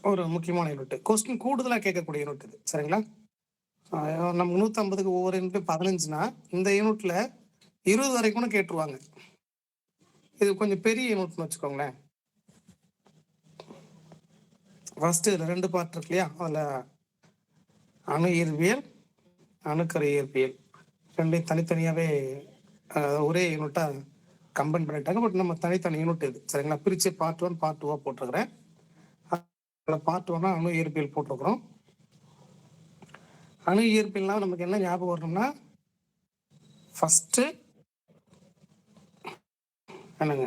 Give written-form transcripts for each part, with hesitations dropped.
ஒரு முக்கியமான unit. Question கூடுதலா கேட்கக்கூடிய யூனிட் இது. சரிங்களா? நம்ம 150க்கு ஒவ்வொரு யூனிட் 15னா இந்த யூனிட்ல 20 வரைக்கும் கூட கேட்டுருவாங்க. இது கொஞ்சம் பெரிய யூனிட்னு வச்சுக்கோங்களேன். ஃபர்ஸ்ட் இதுல 2 பார்ட் இருக்கு இல்லையா? அதுல அணு இயற்பியல், அணுக்கரு இயற்பியல் ரெண்டையும் தனித்தனியாவே ஒரே யூனிட்டா கம்பைன் பண்ணிட்டாங்க. பட் நம்ம தனித்தனி யூனிட் இது. சரிங்களா? பிரிச்சு பார்ட் 1 பார்ட் 2 போட்டிருக்கிறேன். பார்ட் 1 அணு இயற்பியல் போட்டிருக்கிறோம். அணு இயற்பியல்னா நமக்கு என்ன ஞாபகம் வரணும்னா, ஃபர்ஸ்ட் என்னங்க,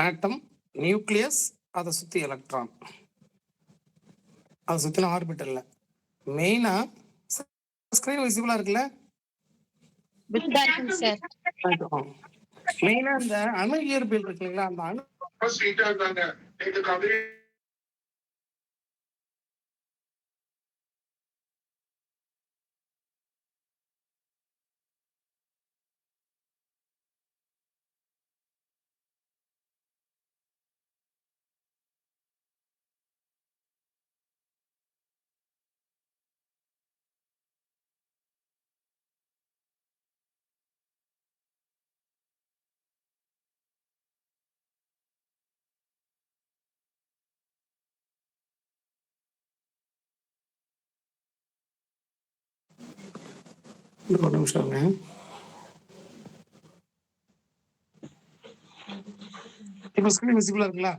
ஆட்டம், நியூக்ளியஸ், அதை சுத்தி எலக்ட்ரான், அதை சுத்தின ஆர்பிட்டல்ல மெயினா ஸ்கிரீன் விசிபிளா இருக்குல்ல? மெயினா இந்த அணு இயற்பியல் இருக்கு இல்லைங்களா? அந்த அணு ஒரு நிமிஷம். இப்போ ஸ்கிரீன் விசிபிளா இருக்குங்களா?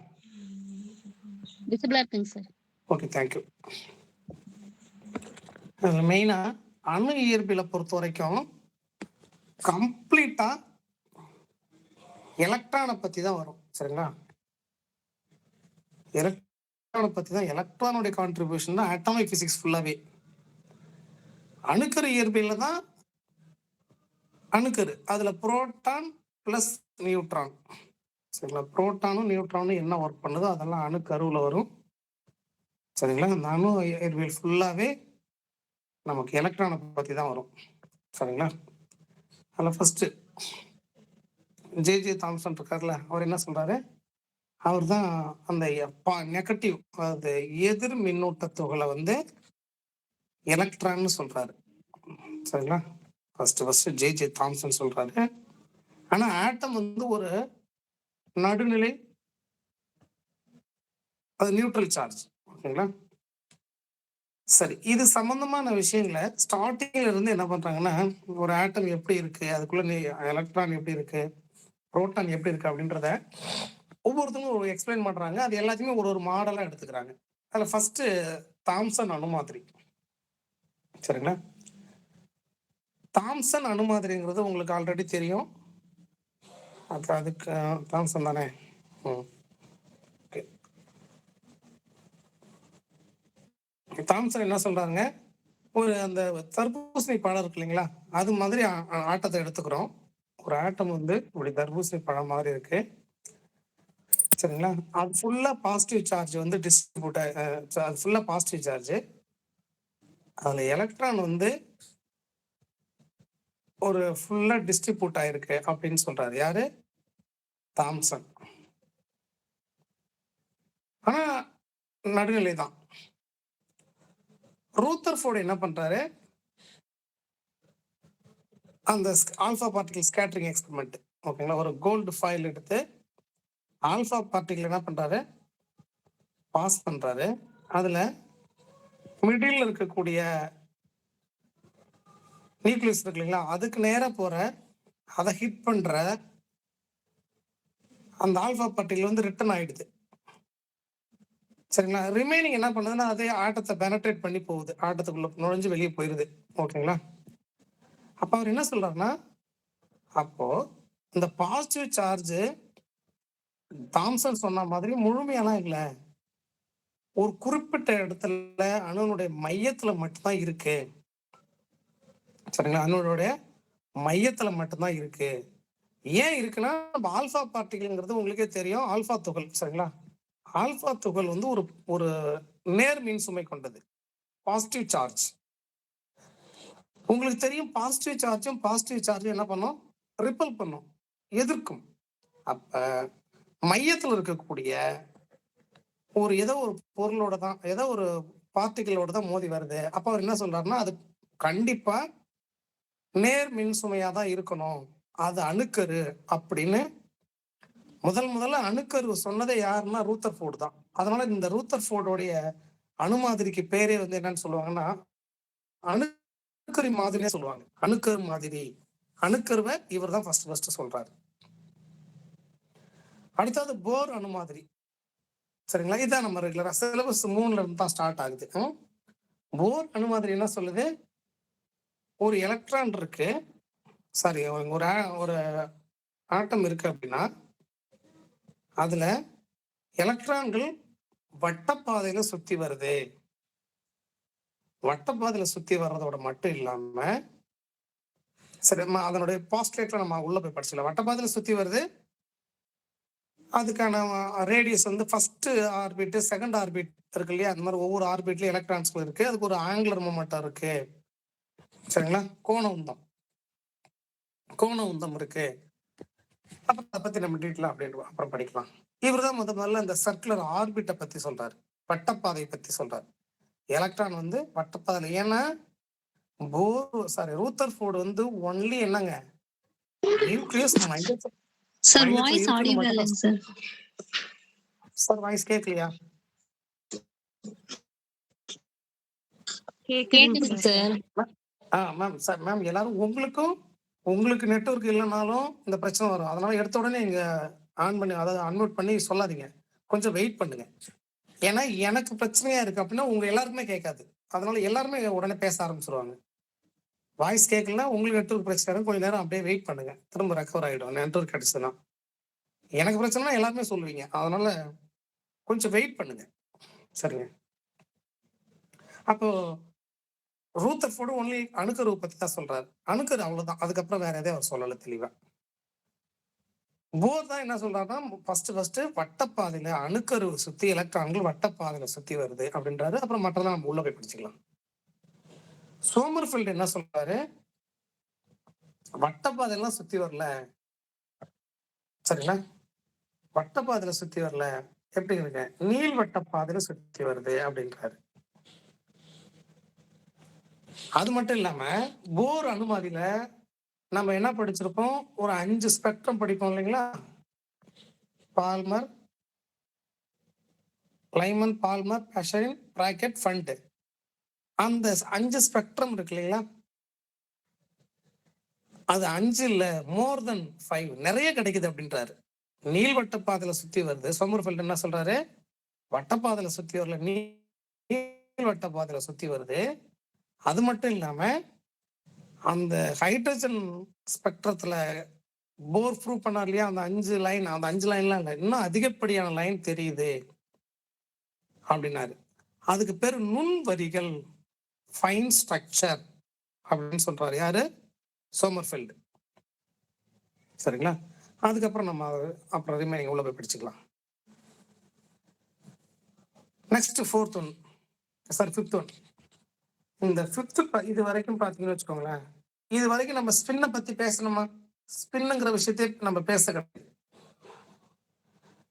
விசிபிளா இருக்குங்க சார். Okay, thank you. மெயினா அணு இயற்பியலை பொறுத்த வரைக்கும் கம்ப்ளீட்டா எலக்ட்ரானை பத்தி தான் வரும். சரிங்களா? எலக்ட்ரானை பத்தி தான், எலக்ட்ரானுடைய கான்ட்ரிபியூஷன் தான் அட்டாமிக் பிசிக்ஸ் ஃபுல்லாவே. அணுக்கரு இயற்பியல்ல தான் அணுக்கரு, அதுல புரோட்டான் பிளஸ் நியூட்ரான். சரிங்களா? புரோட்டானும் நியூட்ரானும் என்ன ஒர்க் பண்ணுதோ அதெல்லாம் அணுக்கருவில் வரும். சரிங்களா? அந்த அணு இயற்பியல் ஃபுல்லாவே நமக்கு எலக்ட்ரானை பத்தி தான் வரும். சரிங்களா? அதில் ஃபர்ஸ்ட் ஜே தாம்சன் இருக்கார்ல, அவர் என்ன சொல்றாரு? அவர் தான் அந்த நெகட்டிவ், அதாவது எதிர் மின்னூட்ட துகளை வந்து எலக்ட்ரான்னு சொல்றாரு. சரிங்களா? ஃபர்ஸ்ட் ஜே தாம்சன் சொல்றாரு. ஆனா ஆட்டம் வந்து ஒரு நடுநிலை, அது நியூட்ரல் சார்ஜ். ஓகேங்களா? சரி, இது சம்பந்தமான விஷயங்களை ஸ்டார்டிங்ல இருந்து என்ன பண்றாங்கன்னா, ஒரு ஆட்டம் எப்படி இருக்கு, அதுக்குள்ள எலக்ட்ரான் எப்படி இருக்கு, புரோட்டான் எப்படி இருக்கு அப்படின்றத ஒவ்வொருத்தரும் எக்ஸ்பிளைன் பண்றாங்க. அது எல்லாத்தையுமே ஒரு மாடலா எடுத்துக்கிறாங்க. அதுல ஃபர்ஸ்ட் தாம்சன் அணுமாதிரி. சரிங்களா? தாம்சன் அணுமாதிரிங்கிறது உங்களுக்கு ஆல்ரெடி தெரியும். அதுக்கு தாம்சன் தானே. தாம்சன் என்ன சொல்றாங்க, ஒரு அந்த தர்பூசணி பழம் இருக்கு இல்லைங்களா, அது மாதிரி ஆட்டத்தை எடுத்துக்கிறோம். ஒரு ஆட்டம் வந்து இப்படி தர்பூசணி பழம் மாதிரி இருக்கு. சரிங்களா? அது ஃபுல்லா பாசிட்டிவ் சார்ஜ் வந்து டிஸ்ட்ரிபியூட், அது ஃபுல்லா பாசிட்டிவ் சார்ஜ். அதுல எலக்ட்ரான் வந்து ஒரு ஃபுல்லா டிஸ்ட்ரிபியூட் ஆயிருக்கு அப்படின்னு சொல்றாரு. யாரு? தாம்சன். ஆனா நடுநிலை தான். ரூதர்ஃபோர்டு என்ன பண்றாரு, அந்த ஆல்பா பார்ட்டிகல் ஸ்கேட்டரிங் எக்ஸ்பெரிமெண்ட், ஓகேங்களா, ஒரு கோல்டு ஃபாயில் எடுத்து ஆல்பா பார்ட்டிகல் என்ன பண்றாரு, பாஸ் பண்றாரு. அதுல மிடில் இருக்கக்கூடிய நியூக்ளியஸ் இருக்கு இல்லைங்களா, அதுக்கு நேரா போற, அதை ஹிட் பண்ற அந்த ஆல்பா பார்ட்டிகல் வந்து ரிட்டர்ன் ஆயிடுது. சரிங்களா? ரிமைனிங் என்ன பண்ணுதுன்னா, அதே ஆட்டத்தை பெனட்ரேட் பண்ணி போகுது, ஆட்டத்துக்குள்ள நுழைஞ்சு வெளியே போயிருது. ஓகேங்களா? அப்ப அவர் என்ன சொல்றாருன்னா, அப்போ இந்த பாசிட்டிவ் சார்ஜ் தாம்சன் சொன்ன மாதிரி முழுமையெல்லாம் இல்லை, ஒரு குறிப்பிட்ட இடத்துல அணுனுடைய மையத்துல மட்டும்தான் இருக்கு. சரிங்களா? அணுனுடைய மையத்துல மட்டும்தான் இருக்கு. ஏன் இருக்குன்னா, ஆல்பா பார்ட்டிகல்ங்கிறது உங்களுக்கே தெரியும், ஆல்பா துகள். சரிங்களா? ஆல்பா துகள் வந்து ஒரு நேர் மின் சுமை கொண்டது, பாசிட்டிவ் சார்ஜ். உங்களுக்கு தெரியும், பாசிட்டிவ் சார்ஜும் என்ன பண்ணும், ரிப்பல் பண்ணும், எதிர்க்கும். அப்ப மையத்தில் இருக்கக்கூடிய ஒரு ஏதோ ஒரு பொருளோட தான், ஏதோ ஒரு பார்ட்டிகளோட தான் மோதி வருது. அப்ப அவர் என்ன சொல்றாருன்னா, அது கண்டிப்பா நேர் மின் சுமையா தான் இருக்கணும். அது அணுக்கரு அப்படின்னு முதல்ல அணுக்கரு சொன்னதே யாருன்னா ரூதர்ஃபோர்டு தான். அதனால இந்த ரூதர்ஃபோர்டோடைய அணு மாதிரிக்கு பேரே வந்து என்னன்னு சொல்லுவாங்கன்னா, அணுக்கரு மாதிரியே சொல்லுவாங்க. அணுக்கரு மாதிரி. அணுக்கருவ இவர் தான் ஃபர்ஸ்ட் சொல்றாரு. அடுத்தது போர் அணு மாதிரி. சரிங்களா? இதான் நம்ம ரெகுலரா சிலபஸ் 3ல இருந்து தான் ஸ்டார்ட் ஆகுது. போர் அணு மாதிரி என்ன சொல்லுது? ஒரு எலக்ட்ரான் இருக்கு. சாரி ஒரு ஆட்டம் இருக்கு அப்படின்னா, அதுல எலக்ட்ரான்கள் வட்டப்பாதையில சுத்தி வருது. வட்டப்பாதையில சுத்தி வர்றதோட மட்டும் இல்லாம, சரி அதனுடைய பாஸ்ட்லேட்ல நம்ம உள்ள போய் படிச்சுக்கலாம். வட்டப்பாதையில சுத்தி வருது. அதுக்கான ரேடியஸ் வந்து ஃபர்ஸ்ட் ஆர்பிட், செகண்ட் ஆர்பிட் இருக்கு இல்லையா? அந்த மாதிரி ஒவ்வொரு ஆர்பிட்லயும் எலக்ட்ரான்ஸ்கள் இருக்கு. அதுக்கு ஒரு ஆங்குலர் மொமெண்டம் இருக்கு. சரிங்களா? கோண உந்தம் இருக்கு. அப்ப அதை பத்தி நம்ம டீட்டெயிலா அப்படின்னு அப்புறம் படிக்கலாம். இவர் தான் முதல்ல இந்த சர்க்குலர் ஆர்பிட்டை பத்தி சொல்றாரு. வட்டப்பாதை பத்தி சொல்றாரு. எலக்ட்ரான் வந்து வட்டப்பாதையில, ஏன்னா ரூதர்ஃபோர்டு வந்து ஒன்லி என்னங்க, நியூக்ளியஸ் சார் வாய்ஸ் ஆடியோ இல்லைங்க சார். சார் வாய்ஸ் கேட்கலையா? கேக்குது சார். மேம் சார் மேம் எல்லாரும் உங்களுக்கு நெட்வொர்க் இல்லைனாலும் இந்த பிரச்சனை வரும். அதனால எடுத்த உடனே இங்க ஆன் பண்ணி, அதாவது அன்மியூட் பண்ணி சொல்லாதீங்க. கொஞ்சம் வெயிட் பண்ணுங்க. ஏன்னா எனக்கு பிரச்சனையா இருக்கு அப்படின்னா உங்க எல்லாருக்குமே கேட்காது. அதனால எல்லாருமே உடனே பேச ஆரம்பிச்சிருவாங்க. வாய்ஸ் கேட்கலன்னா உங்களுக்கு நெட்வொர்க் பிரச்சனை, கொஞ்ச நேரம் அப்படியே வெயிட் பண்ணுங்க. திரும்ப ரெக்கவர் ஆயிடும் நெட்வொர்க் கிடைச்சதுன்னா. எனக்கு பிரச்சனைனா எல்லாருமே சொல்லுவீங்க. அதனால கொஞ்சம் வெயிட் பண்ணுங்க. சரிங்க. அப்போ ரூதர்ஃபோர்டு ஒன்லி அணுக்கரு பத்தி தான் சொல்றாரு. அணுக்கரு அவ்வளவுதான். அதுக்கப்புறம் வேற எதையும் அவர் சொல்லல தெளிவா. போர் தான் என்ன சொல்றாருன்னா, ஃபர்ஸ்ட் வட்டப்பாதையில அணுக்கரு சுத்தி எலக்ட்ரான்கள் வட்டப்பாதையில சுத்தி வருது அப்படின்றாரு. அப்புறம் மற்றதான் நம்ம உள்ள போய் படிச்சுக்கலாம். சோமர்ஃபெல்ட் என்ன சொல்றாரு? வட்டப்பாதையெல்லாம் சுத்தி வரல. சரிங்களா? வட்டப்பாதையில சுத்தி வரல. எப்படி இருக்கு? நீள்வட்ட பாதையில சுத்தி வருது அப்படின்றாரு. அது மட்டும் இல்லாம போர் அணுமாதியில நம்ம என்ன படிச்சிருப்போம்? ஒரு 5 ஸ்பெக்ட்ரம் படிப்போம் இல்லைங்களா? Balmer, Lyman, Balmer, Paschen, Brackett, Pfund. அந்த 5 ஸ்பெக்ட்ரம் இருக்கு இல்லைங்களா? அது 5 இல்ல, மோர் தென் 5 நிறைய கிடைக்குது அப்படின்றாரு. நீள்வட்ட பாதையில சுத்தி வருது. சோமர்ஃபெல்ட் என்ன சொல்றாரு? வட்டப்பாதையில சுத்தி வரல, நீள்வட்ட பாதையில சுத்தி வருது. அது மட்டும் இல்லாம அந்த ஹைட்ரஜன் ஸ்பெக்ட்ரத்துல போர் ப்ரூவ் பண்ணார் இல்லையா? அந்த 5 லைன், அந்த 5 லைன்லாம் இல்ல, இன்னும் அதிகப்படியான லைன் தெரியுது அப்படின்னாரு. அதுக்கு பேரு நுண்வரிகள், ஃபைன் ஸ்ட்ரக்சர் அப்படின்னு சொல்றாரு. யாரு? சோமர்ஃபெல்ட். சரிங்களா? அதுக்கப்புறம் நம்ம அப்புறம் ரிமைனிங் உள்ள போய் படிச்சுக்கலாம். Next fifth one. இந்த ஃபிஃப்த் இது வரைக்கும் பாத்தீங்கன்னு வச்சுக்கோங்களேன், இது வரைக்கும் நம்ம ஸ்பின்னை பத்தி பேசணுமா? ஸ்பின்னுங்கிற விஷயத்தை நம்ம பேச கிடையாது.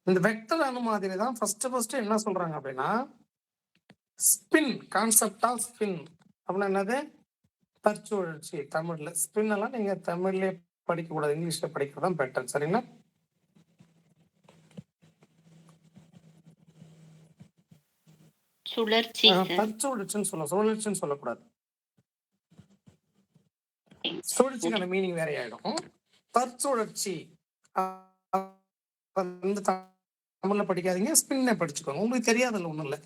இந்த வெக்டர் அணு மாதிரி தான் ஃபர்ஸ்ட் என்ன சொல்றாங்க அப்படின்னா, ஸ்பின், கான்செப்ட் ஆஃப் ஸ்பின் அப்படின்னா என்னது? தற்சுழற்சி. தமிழ்ல ஸ்பின் எல்லாம் நீங்க தமிழ்லயே படிக்க கூடாது, இங்கிலீஷ்ல படிக்கிறது தான் பெட்டர். சரிங்களா? சுழற்சி. தற்சுழற்சின்னு சொல்லலாம், சுழற்சின்னு சொல்லக்கூடாது. சுழற்சிக்கான மீனிங் வேற ஆயிடும். தற்சுழற்சி வந்து தமிழ்ல படிக்காதீங்க, ஸ்பின்னை படிச்சுக்கோங்க. உங்களுக்கு தெரியாதுல்ல, ஒண்ணும் இல்லை.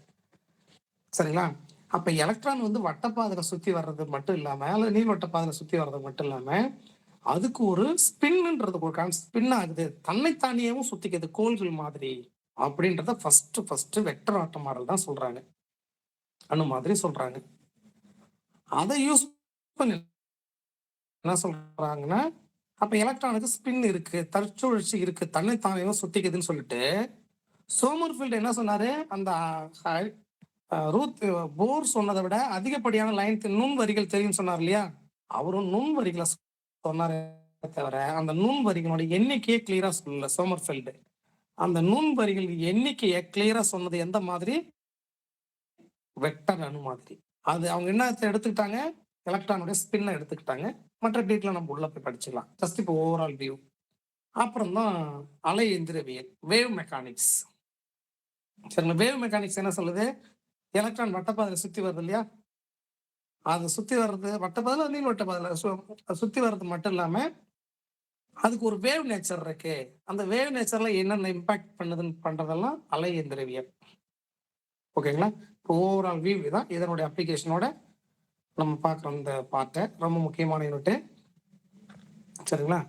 சரிங்களா? அப்ப எலக்ட்ரான் வந்து வட்டப்பாதையில சுத்தி வர்றது மட்டும் இல்லாம, அல்லது நீள்வட்ட பாதையில சுத்தி வர்றது மட்டும் இல்லாம, அதுக்கு ஒரு ஸ்பின்ன்றது ஒரு ஸ்பின் ஆகுது, தன்னைத்தானியவும் சுத்திக்குது கோள்கள் மாதிரி அப்படின்றத ஃபர்ஸ்ட் வெக்டர் ஆட்டம் மாடல் தான் சொல்றாங்க, அணு மாதிரி சொல்றாங்க. அதை யூஸ் பண்ணி என்ன சொல்றாங்கன்னா, அப்ப எலக்ட்ரானுக்கு ஸ்பின் இருக்கு, தற்சுழற்சி இருக்கு, தன்னைத்தானியவும் சுத்திக்குதுன்னு சொல்லிட்டு சோமர்ஃபீல்ட் என்ன சொன்னாரு? அந்த போர் சொன்னதை விட அதிகப்படியான லைன் நுண் வரிகள் தெரியும் சொன்னார் இல்லையா? அவரும் நுண் வரிகளை சொன்னாரே தவிர அந்த நுண் வரிகளோட எண்ணிக்கையே கிளியரா சொல்லல சோமர்ஃபெல்ட். அந்த நுண் வரிகள் எண்ணிக்கையை கிளியரா சொன்னது எந்த மாதிரி? வெக்டர் அணு மாதிரி. அது அவங்க என்ன எடுத்துக்கிட்டாங்க? எலக்ட்ரானுடைய ஸ்பின்னை எடுத்துக்கிட்டாங்க. மற்ற டீட்டெயில நம்ம உள்ள போய் படிச்சுக்கலாம். ஜஸ்ட் இப்போ ஓவரால் வியூ. அப்புறம் தான் அலை எந்திரவியல், வேவ் மெக்கானிக்ஸ். சரிங்களா? வேவ் மெக்கானிக்ஸ் என்ன சொல்லுது? எலக்ட்ரான் வட்டப்பாதையில சுத்தி வருது இல்லையா? அது சுத்தி வர்றது வட்டப்பாதையில, நீள்வட்ட பாதையில சுத்தி வர்றது மட்டும் இல்லாம அதுக்கு ஒரு வேவ் நேச்சர் இருக்கு. அந்த வேவ் நேச்சர்ல என்னென்ன இம்பாக்ட் பண்ணுதுன்னு பண்றதெல்லாம் அலை எந்திரவியல். ஓகேங்களா? ஓவரால் வியூ தான் இதனுடைய அப்ளிகேஷனோட நம்ம பார்க்குறோம் இந்த பார்ட்டை. ரொம்ப முக்கியமான யூனிட்டு. சரிங்களா?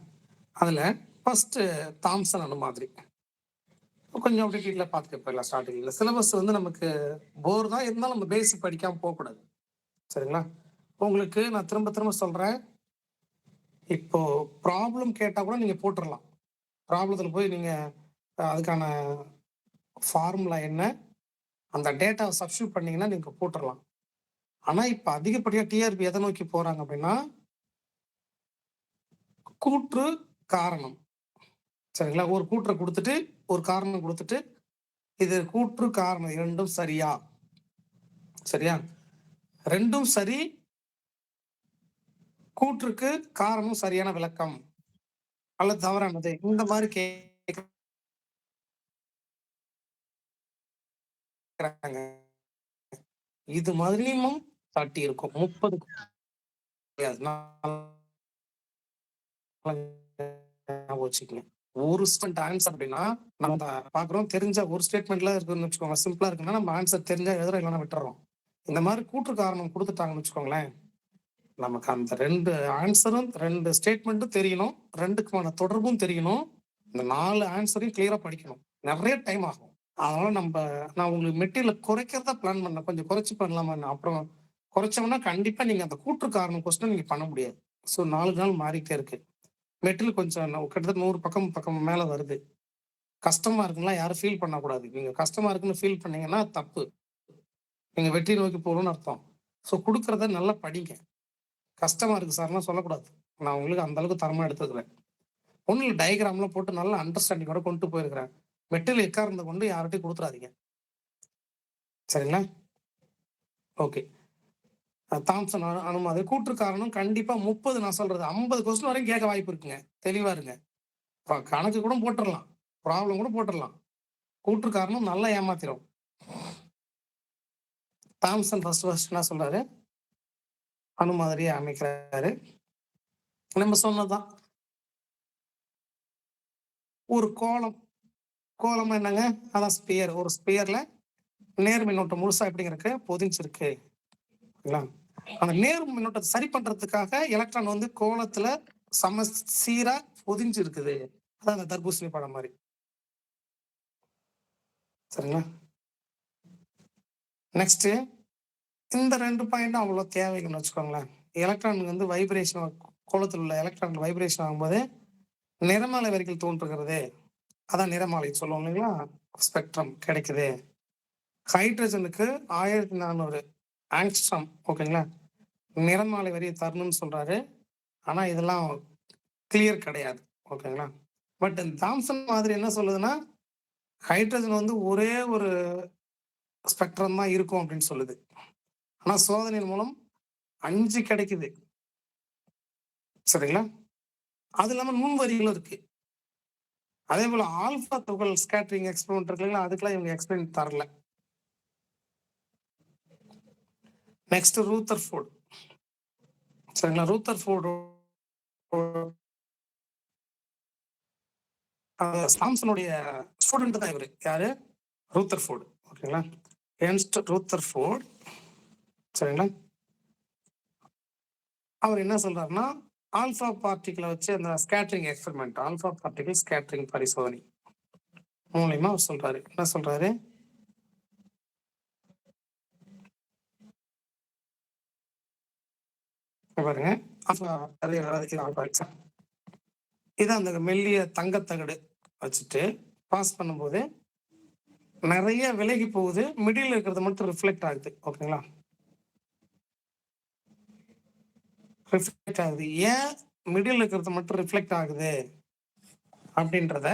அதுல ஃபர்ஸ்ட் தாம்சன் அணு மாதிரி கொஞ்சம் டீட்டெயிலாக பார்த்துட்டு போயிடலாம். ஸ்டார்டிங்கில் சிலபஸ் வந்து நமக்கு போர் தான், இருந்தாலும் நம்ம பேசிக் படிக்காமல் போகக்கூடாது. சரிங்களா? உங்களுக்கு நான் திரும்ப திரும்ப சொல்றேன், இப்போ ப்ராப்ளம் கேட்டால் கூட நீங்க போட்டுடலாம். ப்ராப்ளத்தில் போய் நீங்க அதுக்கான ஃபார்முலா என்ன, அந்த டேட்டாவை சப்ஸ்டியூட் பண்ணீங்கன்னா நீங்க போட்டுடலாம். ஆனா இப்ப அதிகப்படியா டிஆர்பி எதை நோக்கி போறாங்க அப்படின்னா, கூற்று காரணம். சரிங்களா? ஒரு கூற்றை கொடுத்துட்டு ஒரு காரணம் கொடுத்துட்டு இது கூற்று காரணம் இரண்டும் சரியா? சரியா? ரெண்டும் சரி, கூற்றுக்கு காரணம் சரியான விளக்கம் அல்லது தவறானது, இந்த மாதிரி கேட்கிறாங்க. இது மாதிரி மினிமம் 30 இருக்கும். 30 வச்சுக்கோங்க. ஒரு ஸ்டேட்மெண்ட் ஆன்சர் அப்படின்னா நம்ம பாக்குறோம், தெரிஞ்ச ஒரு ஸ்டேட்மெண்ட்ல இருக்குன்னு வச்சுக்கோங்க, சிம்பிளா இருக்குன்னா நம்ம ஆன்சர் தெரிஞ்சா எழுதுறோம், இல்லைன்னா விட்டுறோம். இந்த மாதிரி கூற்று காரணம் கொடுத்துட்டாங்கன்னு வச்சுக்கோங்களேன், நமக்கு அந்த 2 ஆன்சரும் 2 ஸ்டேட்மெண்ட்டும் தெரியணும், 2க்குமான தொடர்பும் தெரியணும், இந்த 4 ஆன்சரையும் கிளியரா படிக்கணும். நிறைய டைம் ஆகும். அதனால நான் உங்களுக்கு மெட்டீரியல் குறைக்கிறதா பிளான் பண்ணேன். கொஞ்சம் குறைச்சு பண்ணலாமா? அப்புறம் குறைச்சோம்னா கண்டிப்பா நீங்க அந்த கூற்று காரணம் கொஸ்டின் நீங்க பண்ண முடியாது. ஸோ 4 நாள் மாறிட்டே இருக்கு. மெட்டீரியல் கொஞ்சம் கிட்டத்தட்ட 100 பக்கம் மேல வருது. கஷ்டமா இருக்குன்னா யாரும் ஃபீல் பண்ணக்கூடாது. நீங்க கஷ்டமா இருக்குன்னு ஃபீல் பண்ணீங்கன்னா தப்பு. நீங்க வெற்றி நோக்கி போகணும்னு அர்த்தம். ஸோ குடுக்கறத நல்லா படிங்க. கஷ்டமா இருக்கு சார்லாம் சொல்லக்கூடாது. நான் உங்களுக்கு அந்த அளவுக்கு தரமா எடுத்துக்கிறேன். ஒண்ணும் இல்ல, டயகிராம்லாம் போட்டு நல்லா அண்டர்ஸ்டாண்டிங்கோட கொண்டு போயிருக்கிறேன். மெட்டீரியல் எக்காரணத்தை கொண்டு யார்கிட்டயும் குடுத்துறாதீங்க. சரிங்களா? ஓகே. தாம்சன் அணு மாதிரி கூற்று காரணம் கண்டிப்பா 30, நான் சொல்றது 50 கொஸ்டின் வரைக்கும் கேட்க வாய்ப்பு இருக்குங்க. தெளிவா இருங்க. கணக்கு கூட போட்டுறலாம், ப்ராப்ளம் கூட போட்டுறலாம். கூற்று காரணம் நல்லா ஏமாத்திரும். தாம்சன் ஃபர்ஸ்ட் என்ன சொல்றாரு? அணு மாதிரியே அமைக்கிறாரு. நம்ம சொன்னதுதான். ஒரு கோலம் என்னங்க? அதான் ஸ்பியர். ஒரு ஸ்பியர்ல நேர் மின்னோட்டம் முழுசா எப்படிங்க இருக்கு? பொதிஞ்சிருக்கு. அந்த நேர் மின்னோட்டத்தை சரி பண்றதுக்காக எலக்ட்ரான் வந்து கோலத்துல சீரா பொதிஞ்சு இருக்குது. அதான் அந்த தர்பூசணி பழம் மாதிரி. சரிங்களா? நெக்ஸ்ட் இந்த 2 பாயிண்ட் அவ்வளவு தேவைன்னு வச்சுக்கோங்களேன். எலக்ட்ரான் வந்து வைப்ரேஷன், கோலத்தில் உள்ள எலக்ட்ரான் வைப்ரேஷன் ஆகும்போது நிறமாலை வரிகள் தோன்றுகிறது. அதான் நிறமாலை சொல்லுவோம் இல்லைங்களா? ஸ்பெக்ட்ரம் கிடைக்குது. ஹைட்ரஜனுக்கு 1400 ஆங்ஸ்ட்ராம், ஓகேங்களா, நிறமாலை வரியை தரணும்னு சொல்றாரு. ஆனா இதெல்லாம் கிளியர் கிடையாது. ஓகேங்களா? பட் தாம்சன் மாதிரி என்ன சொல்லுதுன்னா, ஹைட்ரஜன் வந்து ஒரே ஒரு ஸ்பெக்ட்ரம் தான் இருக்கும் அப்படின்னு சொல்லுது. ஆனா சோதனையின் மூலம் 5 கிடைக்குது. சரிங்களா? அது இல்லாம நுண் வரிகளும் இருக்கு. அதே போல ஆல்பா துகள் ஸ்கேட்டரிங் எக்ஸ்பெரிமெண்ட் இருக்கு இல்லைங்களா, அதுக்கெல்லாம் இவங்க எக்ஸ்பிளைன் தரல. Next Rutherford. சரிங்களா? ரூதர்ஃபோர்ட் சாம்சனுடைய ஸ்டூடெண்ட் தான் இவரு. யாரு? ரூதர்ஃபோர்ட். ஓகேங்களா? Ernst Rutherford. சரிங்களா? அவர் என்ன சொல்றாருன்னா, ஆல்பா பார்ட்டிகிளை வச்சு அந்த scattering experiment, alpha particle scattering பரிசோதனை மூலியமா அவர் சொல்றாரு. என்ன சொல்றாரு? பாருங்க, இதான் அந்த மெல்லிய தங்கத்தகடு வச்சுட்டு பாஸ் பண்ணும்போது நிறைய விலகி போகுது, மிடில் இருக்கிறது மட்டும் ரிஃப்ளெக்ட் ஆகுது. ஓகேங்களா? ரிஃப்ளெக்ட் ஆகுது. ஏன் மிடில் இருக்கிறது மட்டும் ரிஃப்ளெக்ட் ஆகுது அப்படின்றத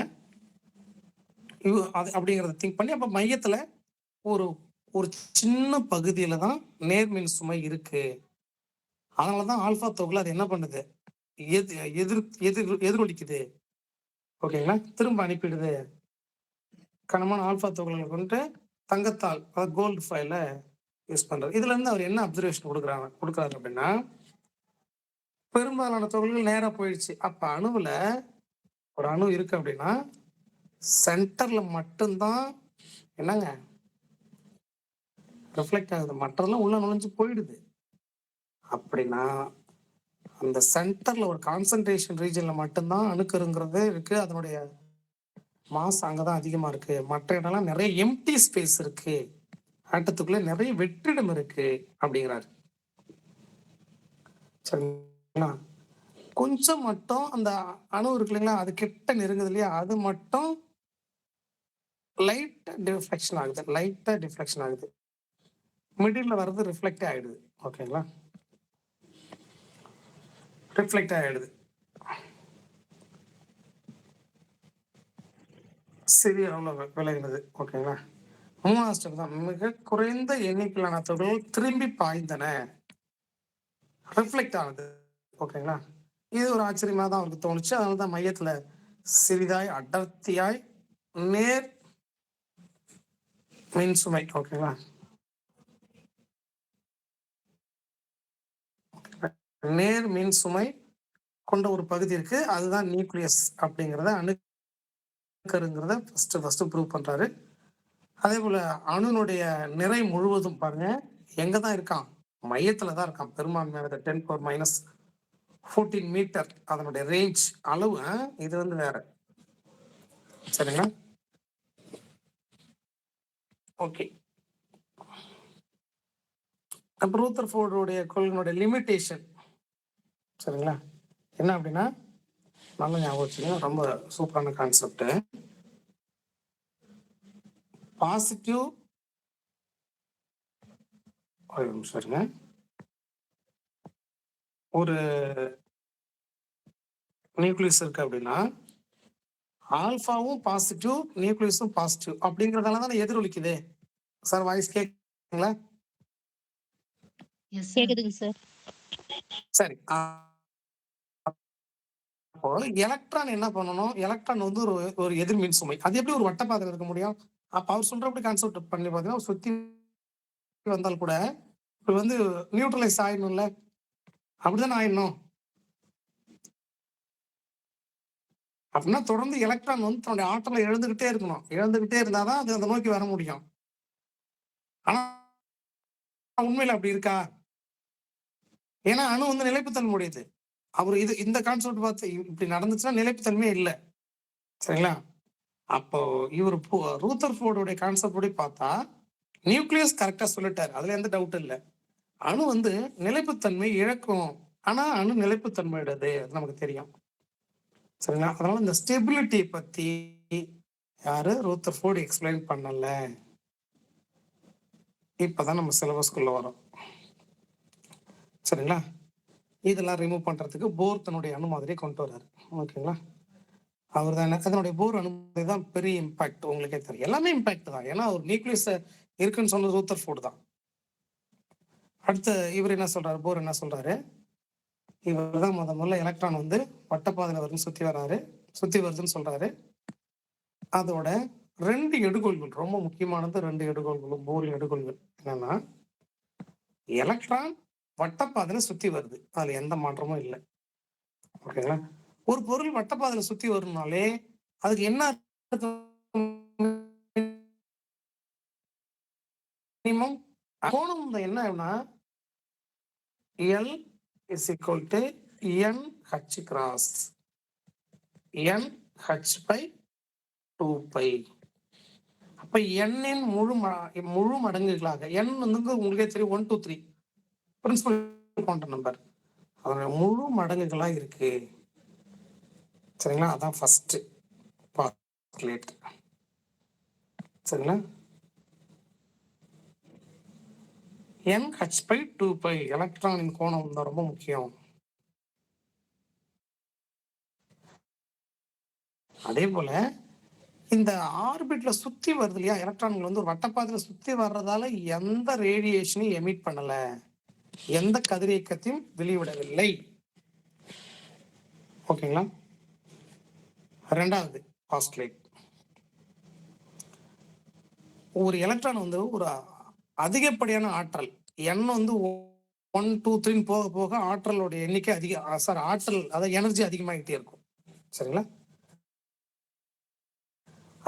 அது அப்படிங்கிறத திங்க் பண்ணி அப்ப மையத்துல ஒரு ஒரு சின்ன பகுதியில தான் நேர்மின் சுமை இருக்கு. அதனாலதான் ஆல்பா துகள் அது என்ன பண்ணுது? எது எதிர் எதிர் எதிரொலிக்குது. ஓகேங்களா? திரும்ப அனுப்பிடுது. கனமான ஆல்பா துகள்களை கொண்டு தங்கத்தால் அதாவது கோல்டு ஃபாயில யூஸ் பண்றாரு. இதுல இருந்து அவர் என்ன அப்சர்வேஷன் கொடுக்குறாரு அப்படின்னா, பெரும்பாலான துகள்கள் நேரா போயிடுச்சு. அப்ப அணுவுல ஒரு அணு இருக்கு அப்படின்னா சென்டர்ல மட்டும்தான் என்னங்க ரிஃப்ளெக்ட் ஆகுது. மற்றதெல்லாம் உள்ள நுழைஞ்சு போயிடுது. அப்படின்னா அந்த சென்டர்ல ஒரு கான்சன்ட்ரேஷன் ரீஜன்ல மட்டும்தான் அணுக்கருங்கிறது இருக்கு. அதனுடைய மாஸ் அங்கதான் அதிகமா இருக்கு. மற்ற இடம்லாம் நிறைய எம்டி ஸ்பேஸ் இருக்கு. ஆட்டத்துக்குள்ள நிறைய வெற்றிடம் இருக்கு அப்படிங்கிறாரு. சரிங்களா? கொஞ்சம் மட்டும் அந்த அணு இருக்கு இல்லைங்களா, அது கிட்ட நெருங்குது இல்லையா, அது மட்டும் லைட்டா டிஃப்ளெக்ஷன் ஆகுது. மிடில்ல வர்றது ரிஃப்ளெக்டே ஆயிடுது. ஓகேங்களா? ரிஃப்ளெக்ட் ஆயிடுது. சிறிய அளவுல விளைகிறது. ஓகேங்களா? 3வது ஸ்டெப் தான். மிக குறைந்த எண்ணிக்கையிலான துகள்கள் திரும்பி பாய்ந்தன. ரிஃப்ளெக்ட் ஆனது. ஓகேங்களா? இது ஒரு ஆச்சரியமா தான் அவருக்கு தோணுச்சு. அதனால தான் மையத்துல சிறிதாய் அடர்த்தியாய் நேர் மின்சுமை. ஓகேங்களா? நேர் மின்சுமை கொண்ட ஒரு பகுதி இருக்கு. அதுதான் நியூக்ளியஸ் அப்படிங்கிறத அணுக்கருங்கிறத ஃபர்ஸ்ட் ப்ரூவ் பண்றாரு. அதே போல அணுனுடைய நிறை முழுவதும் பாருங்க எங்க தான் இருக்கான்? மையத்துல தான் இருக்கான். பெரும்பான்மையானது 10⁻14 மீட்டர் அதனுடைய ரேஞ்ச் அளவு. இது வந்து வேற. சரிங்களா? ஓகே. அப்ப ரூதர்ஃபோர்டுடைய கொள்கையினுடைய லிமிட்டேஷன். சரிங்களா? என்ன அப்படின்னா நல்ல ஞாபகம் வச்சுக்கோங்க. ரொம்ப சூப்பரான கான்செப்ட். பாசிட்டிவ் ஒரு நிமிஷம் இருங்க. ஒரு நியூக்ளியஸ் இருக்கு அப்படின்னா ஆல்பாவும் பாசிட்டிவ், நியூக்ளியஸும் பாசிட்டிவ் அப்படிங்கறதால தானே எதிரொலிக்குது. Sir voice கேக்குங்களா? கேக்குதுங்க சார். சரி. அப்போ எலக்ட்ரான் என்ன பண்ணணும்? எலக்ட்ரான் வந்து ஒரு ஒரு எதிர்மின் சுமை. அது எப்படி ஒரு வட்டப்பாதையில இருக்க முடியும்? அப்ப அவர் சொல்றபடி கான்செப்ட் பண்ணி பாத்தீங்கன்னா சுத்தி வந்தால் கூட இப்ப வந்து நியூட்ரலைஸ் ஆயிடணும்ல. அப்படிதானே ஆயிடணும். அப்படின்னா தொடர்ந்து எலக்ட்ரான் வந்து தன்னுடைய ஆற்றலை இழந்துகிட்டே இருக்கணும். இழந்துகிட்டே இருந்தாதான் அது அதை நோக்கி வர முடியும். ஆனா உண்மையில அப்படி இருக்கா? ஏன்னா அணு வந்து நிலைப்புத்தன்மை உடையது. அவர் இந்த கான்செப்ட் பார்த்து இப்படி நடந்துச்சுன்னா நிலைப்புத்தன்மையே இல்லை. சரிங்களா? அப்போ இவர் ரூதர்ஃபோர்டுடைய கான்செப்ட் படி பார்த்தா நியூக்ளியஸ் கரெக்டா சொல்லிட்டாரு. அதுல எந்த டவுட்டும் இல்லை. அணு வந்து நிலைப்புத்தன்மை இழக்கும். ஆனா அணு நிலைப்புத்தன்மையுடையது. அது நமக்கு தெரியும். சரிங்களா? அதனால இந்த ஸ்டெபிலிட்டி பத்தி யாரு ரூதர்ஃபோர்டு எக்ஸ்பிளைன் பண்ணல. இப்பதான் நம்ம சிலபஸ்க்குள்ள வரோம். சரிங்களா? இதெல்லாம் ரிமூவ் பண்றதுக்கு போர் தன்னுடைய அணு மாதிரியை கொண்டு வர்றாரு. ஓகேங்களா? அவர் தான் அதனுடைய போர் அணுகுமுறை தான் பெரிய இம்பாக்ட். உங்களுக்கே தெரியும். எல்லாமே இம்பாக்ட் தான். ஏன்னா ஒரு நியூக்ளியஸ் இருக்குன்னு சொன்னது ரூதர்ஃபோர்டு தான். அடுத்து இவர் என்ன சொல்றாரு? போர் என்ன சொல்றாரு? இவர் தான் முதல்ல எலக்ட்ரான் வந்து வட்டப்பாதையில வருதுன்னு சுத்தி வருதுன்னு சொல்றாரு. அதோட 2 எடுகோள்கள் ரொம்ப முக்கியமானது. 2 எடுகோள்களும் போரின் எடுகோள்கள் என்னன்னா எலக்ட்ரான் வட்டப்பாதையில சுத்தி வருது. அதுல எந்த மாற்றமும் இல்லை. ஓகேங்களா? ஒரு பொருள் வட்டப்பாதையில சுத்தி வரும்னாலே அதுக்கு என்ன மினிமம் கோணம் என்னன்னா L is equal to N H cross N H by 2π. அப்ப எண்ணின் முழு மடங்குகளாக எண் வந்து உங்களுக்கே தெரியும் 1 2 3 பிரின்சிபல் குவாண்டம் நம்பர். அதோட முழு மடங்குகளா இருக்கு. சரிங்களா? அதான் ஃபர்ஸ்ட் பாஸ்டுலேட். சரிங்களா? n h பை 2π எலக்ட்ரானின் கோணம் தான் ரொம்ப முக்கியம். அதே போல இந்த ஆர்பிட்ல சுத்தி வருது இல்லையா, எலக்ட்ரான்கள் வந்து ஒரு வட்டப்பாதையில சுத்தி வர்றதால எந்த ரேடியேஷனையும் எமிட் பண்ணல, எந்த கதிரியக்கத்தையும் வெளிவிடவில்லை. ஓகேங்களா? ரெண்டாவது பாஸ்டுலேட். ஒரு எலக்ட்ரான் வந்து ஒரு அதிகப்படியான ஆற்றல் n வந்து 1 2 3 போக போக ஆற்றலோட எண்ணிக்கை ஆற்றல் அதாவது எனர்ஜி அதிகமாகிட்டே இருக்கும். சரிங்களா?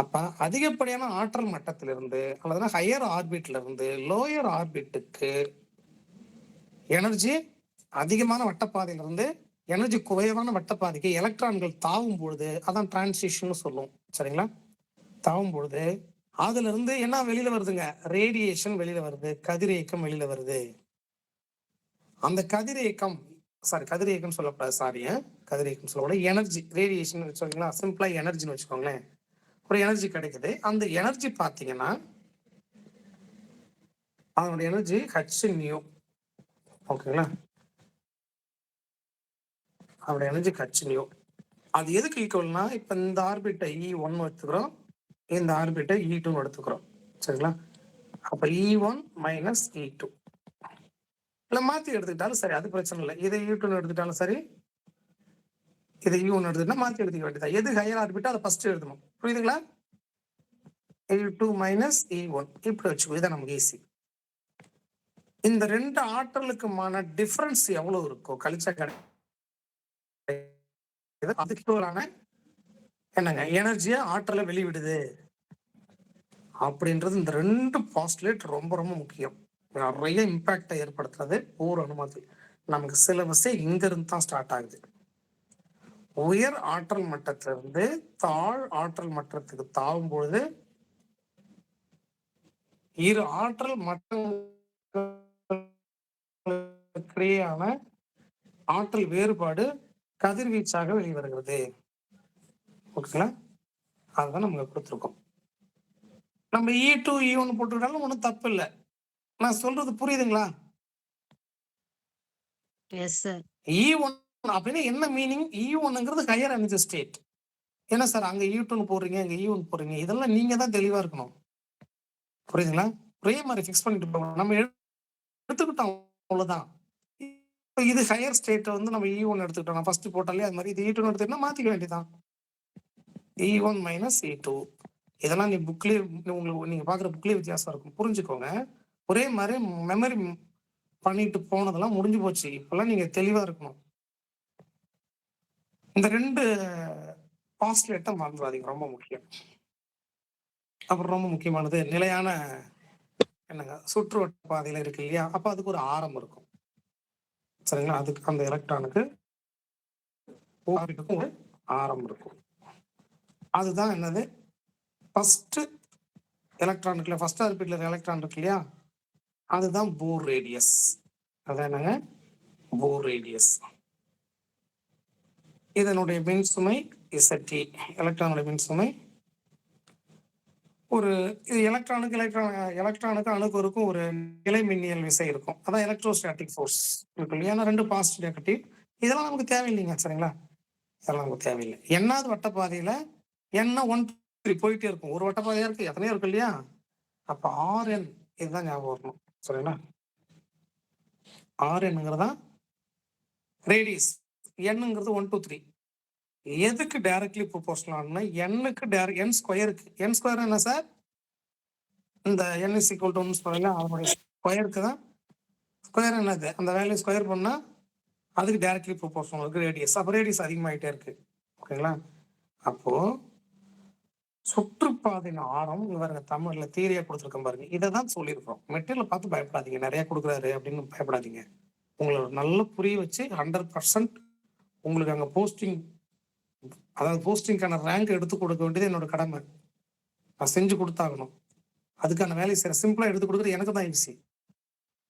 அப்ப அதிகப்படியான ஆற்றல் மட்டத்திலிருந்து அல்லது ஹையர் ஆர்பிட்ல இருந்து லோயர் ஆர்பிட்டுக்கு எனர்ஜி அதிகமான வட்டப்பாதையிலிருந்து எனர்ஜி குறைவான வட்டப்பாதைக்கு எலக்ட்ரான்கள் தாவும் பொழுது அதான் டிரான்சிஷன் சொல்லுவோம். சரிங்களா? தாவும் பொழுது அதுல இருந்து என்ன வெளியில வருதுங்க, ரேடியேஷன் வெளியில வருது, கதிரியக்கம் வெளியில வருது. அந்த கதிரியக்கம் கதிரியக்கம் சொல்லக்கூடாது, கதிரியக்கம் சொல்லக்கூடாது, எனர்ஜி ரேடியேஷன் வச்சுக்கோங்களா, சிம்பிளா எனர்ஜின்னு வச்சுக்கோங்களேன். ஒரு எனர்ஜி கிடைக்குது. அந்த எனர்ஜி பாத்தீங்கன்னா அதனுடைய எனர்ஜி h-nu. ஓகேங்களா? அதோட எனர்ஜி h-nu. அது எதுக்கு ஈக்குவல்னா, இப்ப இந்த ஆர்பிட்டை E1 எடுத்துக்கிறோம், இந்த ஆர்பிட்டை E2 எடுத்துக்கிறோம். சரிங்களா? அப்ப E1 மைனஸ் E2 இல்ல மாத்தி எடுத்துக்கிட்டாலும் சரி, அது பிரச்சனை இல்லை. இதை E2 எடுத்துக்கிட்டாலும் சரி, இதை E1 எடுத்துக்கிட்டா மாத்தி எடுத்துக்க வேண்டியதா. எது ஹையர் ஆர்பிட்டோ அதை ஃபர்ஸ்ட் எழுதணும். புரியுதுங்களா? E2 மைனஸ் E1 இப்படி வச்சுக்கோ, இதான் நமக்கு ஈஸி. இந்த ரெண்டு ஆற்றலுக்குமான டிஃபரன்ஸ் எவ்வளவு இருக்கோ கழிச்சா கிடையாது, அதுக்கு ஈக்குவலான என்னங்க எனர்ஜியா ஆற்றலை வெளிவிடுது அப்படின்றது. இந்த ரெண்டு பாஸ்டுலேட் ரொம்ப ரொம்ப முக்கியம். நிறைய இம்பாக்டை ஏற்படுத்துறது ஒரு அனுமதி. நமக்கு சிலபஸே இங்க இருந்து தான் ஸ்டார்ட் ஆகுது. உயர் ஆற்றல் மட்டத்திலிருந்து தாழ் ஆற்றல் மட்டத்துக்கு தாவும் பொழுது இரு ஆற்றல் மட்டங்களுக்கிடையேயான ஆற்றல் வேறுபாடு கதிர்வீச்சாக வெளிவருகிறது. ஓகேங்களா? அதுதான் நமக்கு கொடுத்துருக்கோம். நம்ம E2 E1 போட்டுக்கிட்டாலும் ஒன்றும் தப்பு இல்லை. நான் சொல்றது புரியுதுங்களா? Yes sir. E1 அப்படின்னா என்ன மீனிங்? E1ங்கிறது ஹையர் எனர்ஜி ஸ்டேட். என்ன சார் அங்க E2 போடுறீங்க, இங்க E1 போடுறீங்க, இதெல்லாம் நீங்க தான் தெளிவா இருக்கணும். புரியுதுங்களா? ஒரே மாதிரி ஃபிக்ஸ் பண்ணிட்டு போகணும். நம்ம எடுத்துக்கிட்டோம் அவ்வளவுதான். இது ஹையர் ஸ்டேட் வந்து நம்ம E1 எடுத்துக்கிட்டோம். நான் ஃபர்ஸ்ட் போட்டாலே அது மாதிரி இது E2 எடுத்துக்கிட்டா மாத்திக்க வேண்டியதான். E1 மைனஸ் E2 இதெல்லாம் நீ புக்லயே உங்களுக்கு நீங்க பாக்குற புக்லயே வித்தியாசம் இருக்கும். புரிஞ்சுக்கோங்க. ஒரே மாதிரி மெமரி பண்ணிட்டு போனதெல்லாம் முடிஞ்சு போச்சு. இப்பெல்லாம் நீங்க தெளிவா இருக்கணும். இந்த ரெண்டு பாஸ்டுலேட்டை மறந்துடாதீங்க, ரொம்ப முக்கியம். அப்புறம் ரொம்ப முக்கியமானது நிலையான என்னங்க சுற்றுவட்ட பாதையில இருக்கு இல்லையா, அப்ப அதுக்கு ஒரு ஆரம் இருக்கும். சரிங்களா? அதுக்கு அந்த எலக்ட்ரானுக்கு ஒரு ஆரம் இருக்கும். அதுதான் என்னது, ஃபர்ஸ்ட் எலக்ட்ரான் இருக்குல்ல, ஃபர்ஸ்ட் ஆர்பிட்ல எலக்ட்ரான் இருக்கு இல்லையா, அதுதான் போர் ரேடியஸ். அதான் என்னங்க போர் ரேடியஸ். இதனுடைய மின் சுமை ZT, எலக்ட்ரானுடைய மின் சுமை. ஒரு இது எலக்ட்ரானுக்கு அணுக்கருக்கும் ஒரு நிலை மின்னியல் விசை இருக்கும். அதான் எலக்ட்ரோஸ்டாட்டிக் ஃபோர்ஸ் இருக்கு இல்லையா. ஏன்னா ரெண்டு பாசிட்டிவ் நெகட்டிவ். இதெல்லாம் நமக்கு தேவையில்லைங்க. சரிங்களா? இதெல்லாம் நமக்கு தேவையில்லை. எண்ணாவது வட்டப்பாதையில என்ன 1 2 3 போயிட்டே இருக்கும். ஒரு வட்டப்பாதையா இருக்கு, எத்தனையோ இருக்கு இல்லையா. அப்ப RN இதுதான் ஞாபகம் வரணும். சரிங்களா? RNங்கிறதா ரேடியஸ், Nங்கிறது 1 2 3. எதுக்கு டைரக்ட்லி ப்ரொபோர்ஷனல்னா n-க்கு n ஸ்கொயருக்கு. n ஸ்கொயர் என்ன சார்? இந்த n is equal to 1 ஸ்கொயர்ல அதனுடைய ஸ்கொயருக்கு தான். ஸ்கொயர் என்னது? அந்த வேல்யூ ஸ்கொயர் பண்ணா அதுக்கு டைரக்ட்லி ப்ரொபோர்ஷனல் இருக்கு ரேடியஸ். அப்ப ரேடியஸ் அதிகமாயிட்டே இருக்கு. ஓகேங்களா? அப்போ சுற்றுப்பாதையின் ஆரம் பாருங்க, தமிழ்ல தியரியா கொடுத்துருக்கேன் பாருங்க. இதை தான் சொல்லியிருக்கிறோம். மெட்டீரியல் பார்த்து பயப்படாதீங்க, நிறைய கொடுக்குறாரு அப்படின்னு பயப்படாதீங்க. உங்களை நல்லா புரிய வச்சு 100% உங்களுக்கு அங்க போஸ்டிங், அதாவது போஸ்டிங்கான ரேங்க் எடுத்து கொடுக்க வேண்டியது என்னோட கடமை. நான் செஞ்சு கொடுத்தாகணும். அதுக்கான வேலையை செய்ய சிம்பிளா எடுத்து கொடுக்குறது எனக்கு தான் ஈஸி.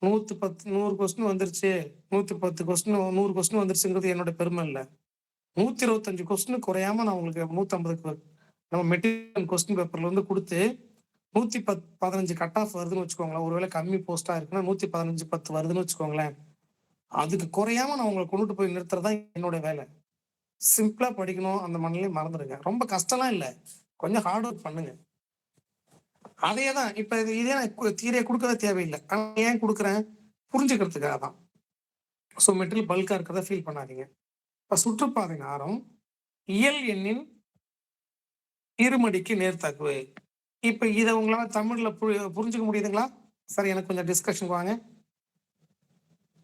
110 கொஸ்டின் வந்துருச்சு, 110 கொஸ்டின் 100 கொஸ்டின் வந்துருச்சுங்கிறது என்னோட பெருமை இல்லை. 125 கொஸ்டின் குறையாம நான் உங்களுக்கு 150 நம்ம மெட்டீரியல் கொஸ்டின் பேப்பர்ல இருந்து கொடுத்து 115 கட் ஆஃப் வருதுன்னு வச்சுக்கோங்களேன். ஒருவேளை கம்மி போஸ்டா இருக்குன்னா 115 10 வருதுன்னு வச்சுக்கோங்களேன். அதுக்கு குறையாம நான் உங்களை கொண்டுட்டு போய் நிறுத்துறதா என்னோட வேலை. சிம்பிளா படிக்கணும், அந்த மண்ணிலே மறந்துடுங்க. ரொம்ப கஷ்டம்லாம் இல்லை. கொஞ்சம் ஹார்ட் ஒர்க் பண்ணுங்க. அதே தான் இப்ப இதே நான் தியரியை கொடுக்கவே தேவையில்லை. ஆனா ஏன் கொடுக்குறேன்? புரிஞ்சுக்கிறதுக்காக தான். ஸோ மெட்டீரியல் பல்கா இருக்கிறத ஃபீல் பண்ணாதீங்க. இப்ப சுற்றுப்பாதையின் ஆரம் இயல் எண்ணின் இருமடிக்கு நேர்த்தகவு. இப்ப இத உங்களால தமிழ்ல புரிஞ்சுக்க முடியுதுங்களா? சார் எனக்கு கொஞ்சம் டிஸ்கஷன் வாங்க.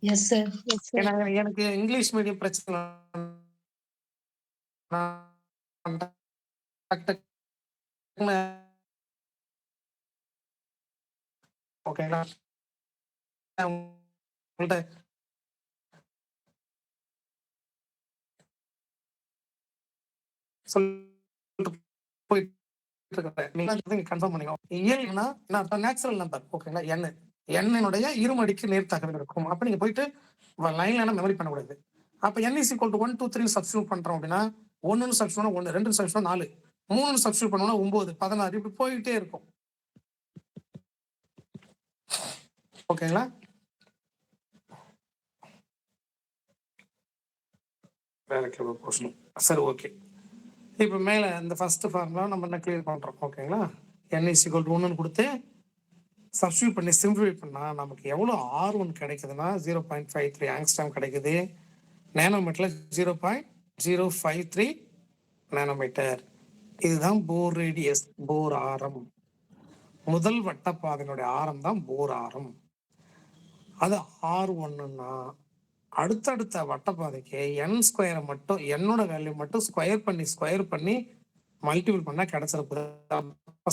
Yes sir. ஏன்னா எனக்கு இங்கிலீஷ் மீடியம் பிரச்சனை. ஓகேங்களா? உங்கள்ட்ட சொல்லிட்டு போயிட்டு இருக்கிறேன். நீங்க கன்ஃபார்ம் பண்ணிக்கோ. இயல்னா என்ன அர்த்தம்? Natural number. ஓகேங்களா? எண். எண்ணினுடைய இருமடிக்கு நேர்த்தகவில் இருக்கும். அப்ப நீங்க போயிட்டு லைன்ல மெமரி பண்ணக்கூடாது. அப்ப n is equal to 1, 2, 3 substitute பண்றோம் அப்படின்னா 1 சப்ஸ்டியூட் 1, 2 சப்ஸ்டியூட் 4, 3 சப்ஸ்டியூட் பண்ணோம்னா 9, 16 இப்படி போயிட்டே இருக்கும். ஓகேங்களா? சரி, ஓகே. இப்ப மேல இந்த ஃபர்ஸ்ட் ஃபார்முலா நம்ம என்ன கிளியர் பண்றோம். ஓகேங்களா? n is equal to 1 கொடுத்து சப்ஸ்டியூட் பண்ணி சிம்பிளிஃபை பண்ணா நமக்கு எவ்வளவு R1 கிடைக்குதுன்னா 0.53 ஆங்ஸ்ட்ராம் கிடைக்குது. நேனோமீட்டர்ல 0.053 நேனோமீட்டர். இதுதான் போர் ரேடியஸ், போர் ஆரம். முதல் வட்டப்பாதையினுடைய ஆரம் தான் போர் ஆரம். அது R1ன்னா அடுத்தடுத்த வட்டப்பாதைக்கு n ஸ்கொயரை மட்டும் என்னோட வேல்யூ மட்டும் ஸ்கொயர் பண்ணி மல்டிபிள் பண்ணா கிடைச்சிருக்குது.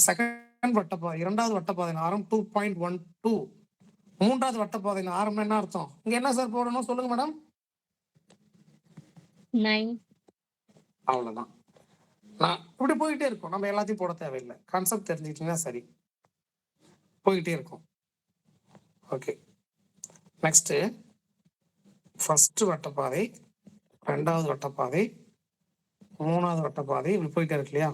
செகண்ட் வட்டப்பாதை, இரண்டாவது வட்டப்பாதையின் ஆரம் 2.12. மூன்றாவது வட்டப்பாதையின் ஆரம் என்ன அர்த்தம்? இங்க என்ன சார் போடணும் சொல்லுங்க மேடம்? 9. அவ்வளவுதான். நான் இப்படி போயிட்டே இருக்கும். நம்ம எல்லாத்தையும் போட தேவையில்லை. கான்செப்ட் தெரிஞ்சுக்கிட்டீங்கன்னா சரி, போயிட்டே இருக்கும். ஓகே, நெக்ஸ்ட் ஃபர்ஸ்ட் வட்டப்பாதை, ரெண்டாவது வட்டப்பாதை, மூணாவது வட்டப்பாதை இப்படி போயிட்டே இருக்கு இல்லையா?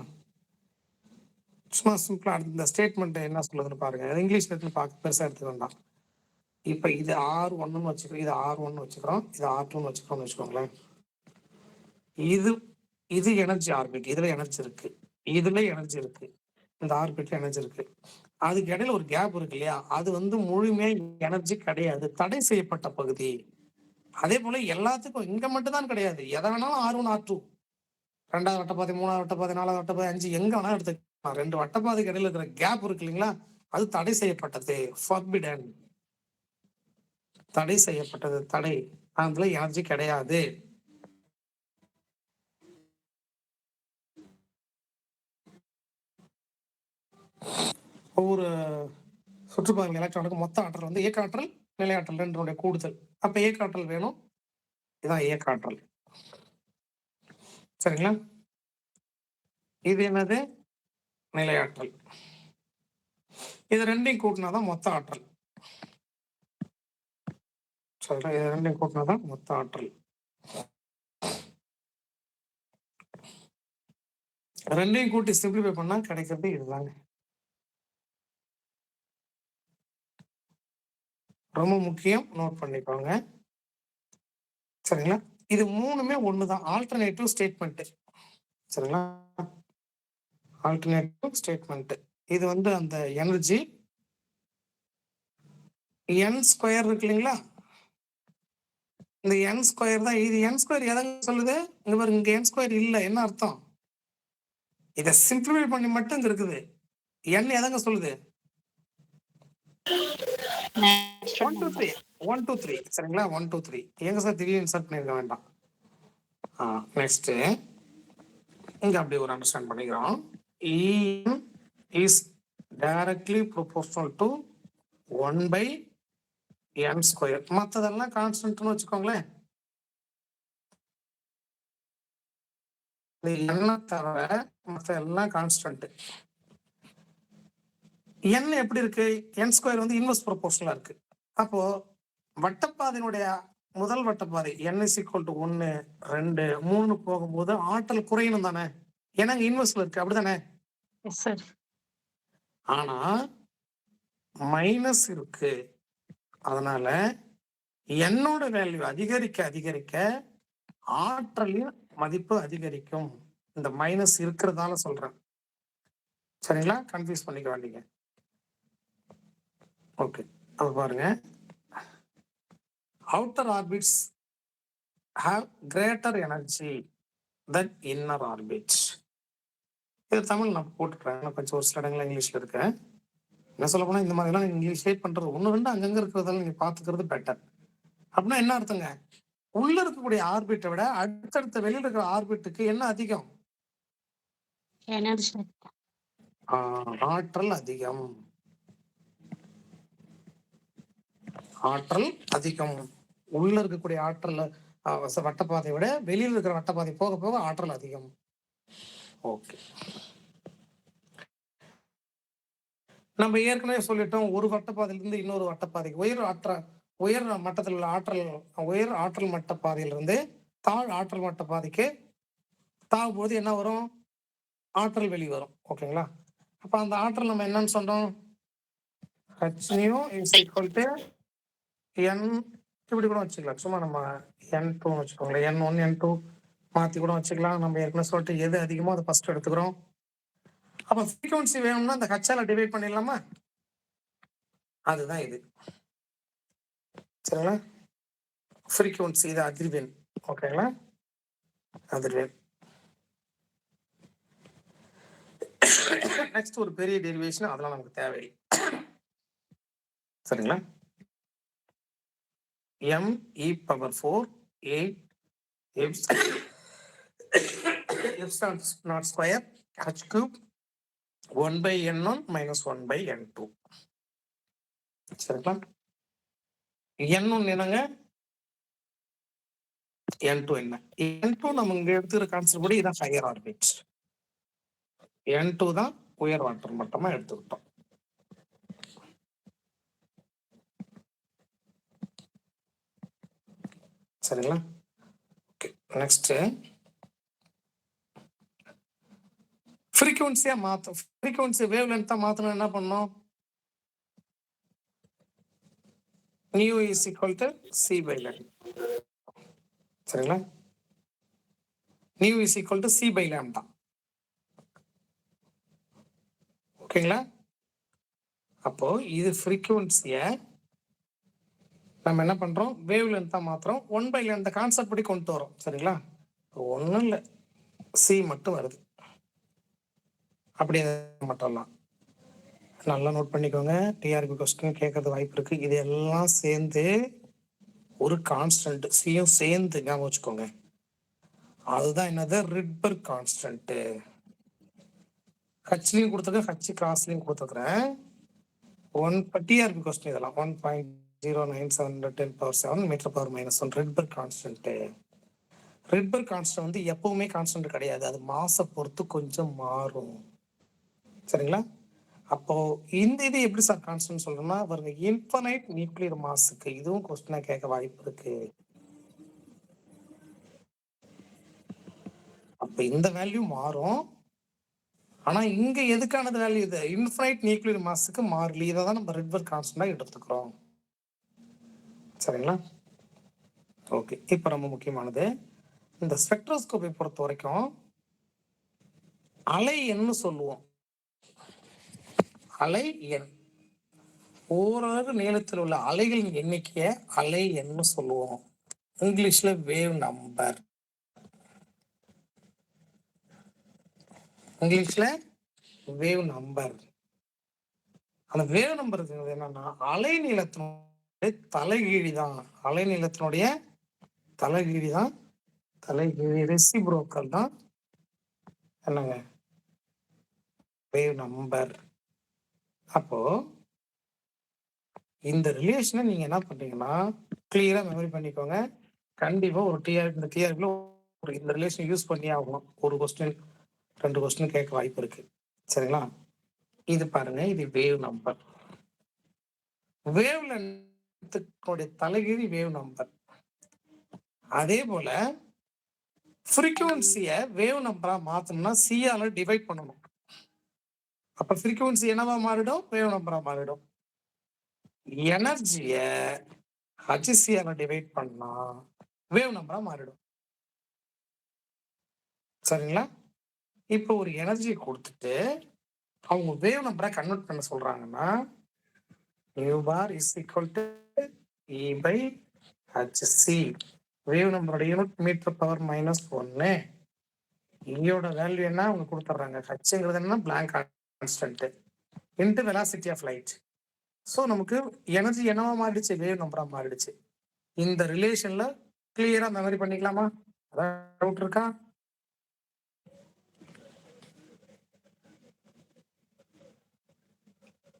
சும்மா சிம்பிளா இந்த ஸ்டேட்மெண்ட் என்ன சொல்லுதுன்னு பாருங்க. இங்கிலீஷ்ல இருந்து பார்க்க பெருசா எடுத்துக்க வேண்டாம். இப்ப இது R1 வச்சுக்கிறோம், இது R1 வச்சுக்கிறோம், இது R2 வச்சுக்கிறோம்னு வச்சுக்கோங்களேன். இது எனர்ஜி ஆர்பிட். இதுல எனர்ஜி இருக்கு, இதுல எனர்ஜி இருக்கு, இந்த ஆர்பிட்ல எனர்ஜி இருக்கு. அதுக்கு இடையில ஒரு கேப் இருக்கு இல்லையா? அது வந்து முழுமையா எனர்ஜி கிடையாது, தடை செய்யப்பட்ட பகுதி. அதே போல எல்லாத்துக்கும் இங்க மட்டும் தான் கிடையாது. எதை வேணாலும் R1 R2, ரெண்டாவது வட்டப்பாதை, மூணாவது வட்டப்பாதை, நாலாவது வட்டப்பாதை, 5 எங்க வேணா எடுத்துக்கலாம். 2 வட்டப்பாதைக்கு இடையில இருக்கிற கேப் இருக்கு இல்லைங்களா? அது தடை செய்யப்பட்டது, forbidden. தடை செய்யப்பட்டது, தடை. அதுல எனர்ஜி கிடையாது. ஒவ்வொரு சுற்றுப்பாதை எலக்ட்ரானுக்கு மொத்த ஆற்றல் வந்து இயக்க ஆற்றல், நிலையாற்றல் ரெண்டுடைய கூடுதல். அப்ப இயக்க ஆற்றல் வேணும், இதான் இயக்க ஆற்றல். சரிங்களா? இது என்னது? நிலையாற்றல். இது ரெண்டையும் கூட்டினாதான் மொத்த ஆற்றல். சரிங்களா? இது ரெண்டையும் கூட்டினாதான் மொத்த ஆற்றல். ரெண்டையும் கூட்டி சிம்பிளிஃபை பண்ணா கிடைக்கிறது இதுதாங்க. ரொம்ப முக்கியம், நோட் பண்ணிக்கோங்க. சரிங்களா? இது மூணுமே ஒண்ணுதான், ஆல்டர்னேட்டிவ் ஸ்டேட்மெண்ட். சரிங்களா? Alternative statement. இது வந்து அந்த எனர்ஜி n ஸ்கொயர் இருக்கு இல்லைங்களா? இந்த n ஸ்கொயர் தான். இது n ஸ்கொயர் எதை சொல்லுது? இங்க பாருங்க, இங்க n ஸ்கொயர் இல்ல. என்ன அர்த்தம்? இதை சிம்பிளிஃபை பண்ணி மட்டும் இங்க இருக்குது. n எதங்க சொல்லுது? 1 2 3, 1 2 3. சரிங்களா? 1 2 3. எங்க சார் திடீர்னு இன்சர்ட் பண்ணிருக்க வேண்டாம். நெக்ஸ்ட் இங்க அப்படி ஒரு அண்டர்ஸ்டாண்ட் பண்ணிக்கிறோம். E is directly proportional to 1 by n square. மற்றதெல்லாம் கான்ஸ்டன்ட்னு வச்சுக்கோங்களேன். என்ன தவிர மற்ற எல்லாம் கான்ஸ்டன்ட். n எப்படி இருக்கு? n ஸ்கொயர் வந்து இன்வெர்ஸ் ப்ரொபோர்ஷனலா இருக்கு. அப்போ வட்டப்பாதையினுடைய முதல் வட்டப்பாதை n is equal to 1, 2, 3 போகும்போது ஆற்றல் குறையணும் தானே? ஏன்னா இன்வெர்ஸ்ல இருக்கு, அப்படிதானே? ஆனா மைனஸ் இருக்கு. அதனால என்னோட வேல்யூ அதிகரிக்க அதிகரிக்க ஆற்றலின் மதிப்பு அதிகரிக்கும். இந்த மைனஸ் இருக்கிறதால சொல்றேன். சரிங்களா? கன்ஃபியூஸ் பண்ணிக்க வேண்டீங்க. ஓகே. அப்ப பாருங்க. Outer orbits have greater energy than inner orbits. இது தமிழ் நான் போட்டுக்கிறேன். நான் கொஞ்சம் ஒரு சில இடங்கள்ல இங்கிலீஷ்ல இருக்கு. என்ன சொல்ல போனா இந்த மாதிரிலாம் இங்கிலீஷ்லேயே பண்றது 1, 2 அங்கங்க இருக்கிறதெல்லாம் நீங்க பார்த்துக்கிறது பெட்டர். அப்படின்னா என்ன அர்த்தங்க? உள்ள இருக்கக்கூடிய ஆர்பிட்டை விட அடுத்தடுத்த வெளியில இருக்கிற ஆர்பிட்டுக்கு என்ன அதிகம்? எனர்ஜி. ஆற்றல் அதிகம். ஆற்றல் அதிகம். உள்ள இருக்கக்கூடிய ஆற்றல் வட்டப்பாதையை விட வெளியில இருக்கிற வட்டப்பாதை போக போக ஆற்றல் அதிகம். ஓகே. நம்ம ஏற்கனவே சொல்லிட்டோம், ஒரு வட்டப்பாதையிலிருந்து இன்னொரு வட்டப்பாதைக்கு உயர் மட்டத்தில் உள்ள உயர் ஆற்றல் மட்ட பாதையிலிருந்து தாழ் ஆற்றல் மட்ட பாதைக்கு தாவும்போது என்ன வரும்? ஆற்றல் வெளி வரும். ஓகேங்களா? அப்ப அந்த ஆற்றல் நம்ம என்னன்னு சொன்னோம்? H-nu is equal to N இப்படி கூட வச்சுக்கலாம். சும்மா நம்ம N2 வச்சுக்கோங்களேன். N1, N2 மாத்தி கூட வச்சுக்கலாம். நம்ம ஏற்கனவே சொல்லிட்டு எது அதிகமோ அதை ஃபர்ஸ்ட் எடுத்துக்கிறோம். அப்ப ஃப்ரீக்வன்சி வேணும்னா அந்த ஹச்சால டிவைட் பண்ணிடலாமா? அதுதான் இது. சரிங்களா? ஃப்ரீக்வன்சி இது அதிர்வெண். ஓகேங்களா? அதிர்வெண். நெக்ஸ்ட் ஒரு பெரிய டெரிவேஷன், அதெல்லாம் நமக்கு தேவையில்லை. சரிங்களா? m(e⁴ 8 f0 square h cube 1/n1 minus 1/n2. சரிங்களா? n1 என்னங்க? n2 என்ன? n2 நம்ம இங்க எடுத்துக்கிற கான்செப்ட் படி இதான் ஹையர் ஆர்பிட். n2 தான் உயர் ஆற்றல் மட்டமா எடுத்துக்கிட்டோம். சரிங்களா? ஓகே. நெக்ஸ்ட் ஃப்ரீக்வன்சியா ஃப்ரீக்வன்சி வேவ் லென்த்தா மாத்தணும் என்ன பண்ணணும்? nu is equal to c/lambda. சரிங்களா? nu is equal to c/lambda. ஓகேங்களா? அப்போ இது ஃப்ரீக்வன்சிய நம்ம என்ன பண்றோம்? வேவ் லென்த்தா மாத்துறோம். 1/n இந்த கான்செப்ட் படி கொண்டு வரோம். சரிங்களா? ஒண்ணும் இல்ல, சி மட்டும் வருது. அப்படியே மட்டும்லாம் நல்லா நோட் பண்ணிக்கோங்க. டிஆர்பி கொஸ்டின் கேட்கறது வாய்ப்பு இருக்கு. இது எல்லாம் சேர்ந்து ஒரு கான்ஸ்டன்ட் சியும் சேர்ந்து ஞாபகம் வச்சுக்கோங்க. அதுதான் என்னது? Rydberg constant. ஹச்லையும் கொடுத்துருக்கேன், ஹச் கிராஸ்லையும் கொடுத்துருக்கிறேன். டிஆர்பி கொஸ்டின் இதெல்லாம் 1.0910⁻7 m/−1 Rydberg constant. Rydberg constant வந்து எப்பவுமே கான்ஸ்டன்ட் கிடையாது. அது மாச பொறுத்து கொஞ்சம் மாறும். சரிங்களா? அப்போ இந்த இது எப்படி சார் கான்ஸ்டன்ட் சொல்றோம்னா, பாருங்க, இன்ஃபனைட் நியூக்ளியர் மாஸுக்கு இதுவும் கொஸ்டினா கேட்க வாய்ப்பு இருக்கு. அப்ப இந்த வேல்யூ மாறும். ஆனா இங்க எதுக்கானது வேல்யூ? இது இன்ஃபனைட் நியூக்ளியர் மாஸுக்கு மாறலி. இதை தான் நம்ம ரிட்பர்க் கான்ஸ்டன்டா எடுத்துக்கிறோம். சரிங்களா? ஓகே. இப்ப ரொம்ப முக்கியமானது, இந்த ஸ்பெக்ட்ரோஸ்கோப்பை பொறுத்த வரைக்கும் அலை எண்ணு சொல்லுவோம். அலை எண், ஓரளவு நீளத்தில் உள்ள அலைகளின் எண்ணிக்கைய அலை எண்ணு சொல்லுவோம். இங்கிலீஷ்ல வேவ் நம்பர். இங்கிலீஷ்ல வேவ் நம்பர். அந்த வேவ் நம்பர் என்னன்னா அலை நீளத்தினுடைய தலைகீழி தான். அலை நீளத்தினுடைய தலைகீழி தான். தலைகீழி ரெசிப்ரோக்கல் தான் என்னங்க? Wave number. அப்போ இந்த ரிலேஷனை நீங்க என்ன பண்றீங்கன்னா கிளியரா மெமரி பண்ணிக்கோங்க. கண்டிப்பா ஒரு இந்த டிஆர்பில இந்த ரிலேஷன் யூஸ் பண்ணி ஆகணும். ஒரு கொஸ்டின் 2 கொஸ்டின் கேட்க வாய்ப்பு இருக்கு. சரிங்களா? இது பாருங்க, இது வேவ் நம்பர். வேவ் லென்த்துடைய தலைகீழி வேவ் நம்பர். அதே போல ஃப்ரீக்வன்சிய வேவ் நம்பரா மாத்தணும்னா சியால டிவைட் பண்ணணும். அப்ப ஃப்ரீக்வன்சி என்னவா மாறிடும்? வேவ் நம்பரா மாறிடும். எனர்ஜிய ஹச்சிசியால டிவைட் பண்ணா வேவ் நம்பரா மாறிடும். சரிங்களா? இப்போ ஒரு எனர்ஜி கொடுத்துட்டு அவங்க வேவ் நம்பரை கன்வெர்ட் பண்ண சொல்றாங்கன்னா mu bar is equal to E by HC. Wave நம்பரோட யூனிட் மீட்டர் பவர் -1. ஈயோட வேல்யூ என்ன அவங்க கொடுத்துட்றாங்க. ஹச்சுங்கிறது என்ன Planck constant into velocity of light. So நமக்கு எனர்ஜி என்னவா மாறிடுச்சு, வேவ் நம்பரா மாறிடுச்சு. இந்த ரிலேஷன்ல கிளியரா மெமரி பண்ணிக்கலாமா? டவுட் இருக்கா?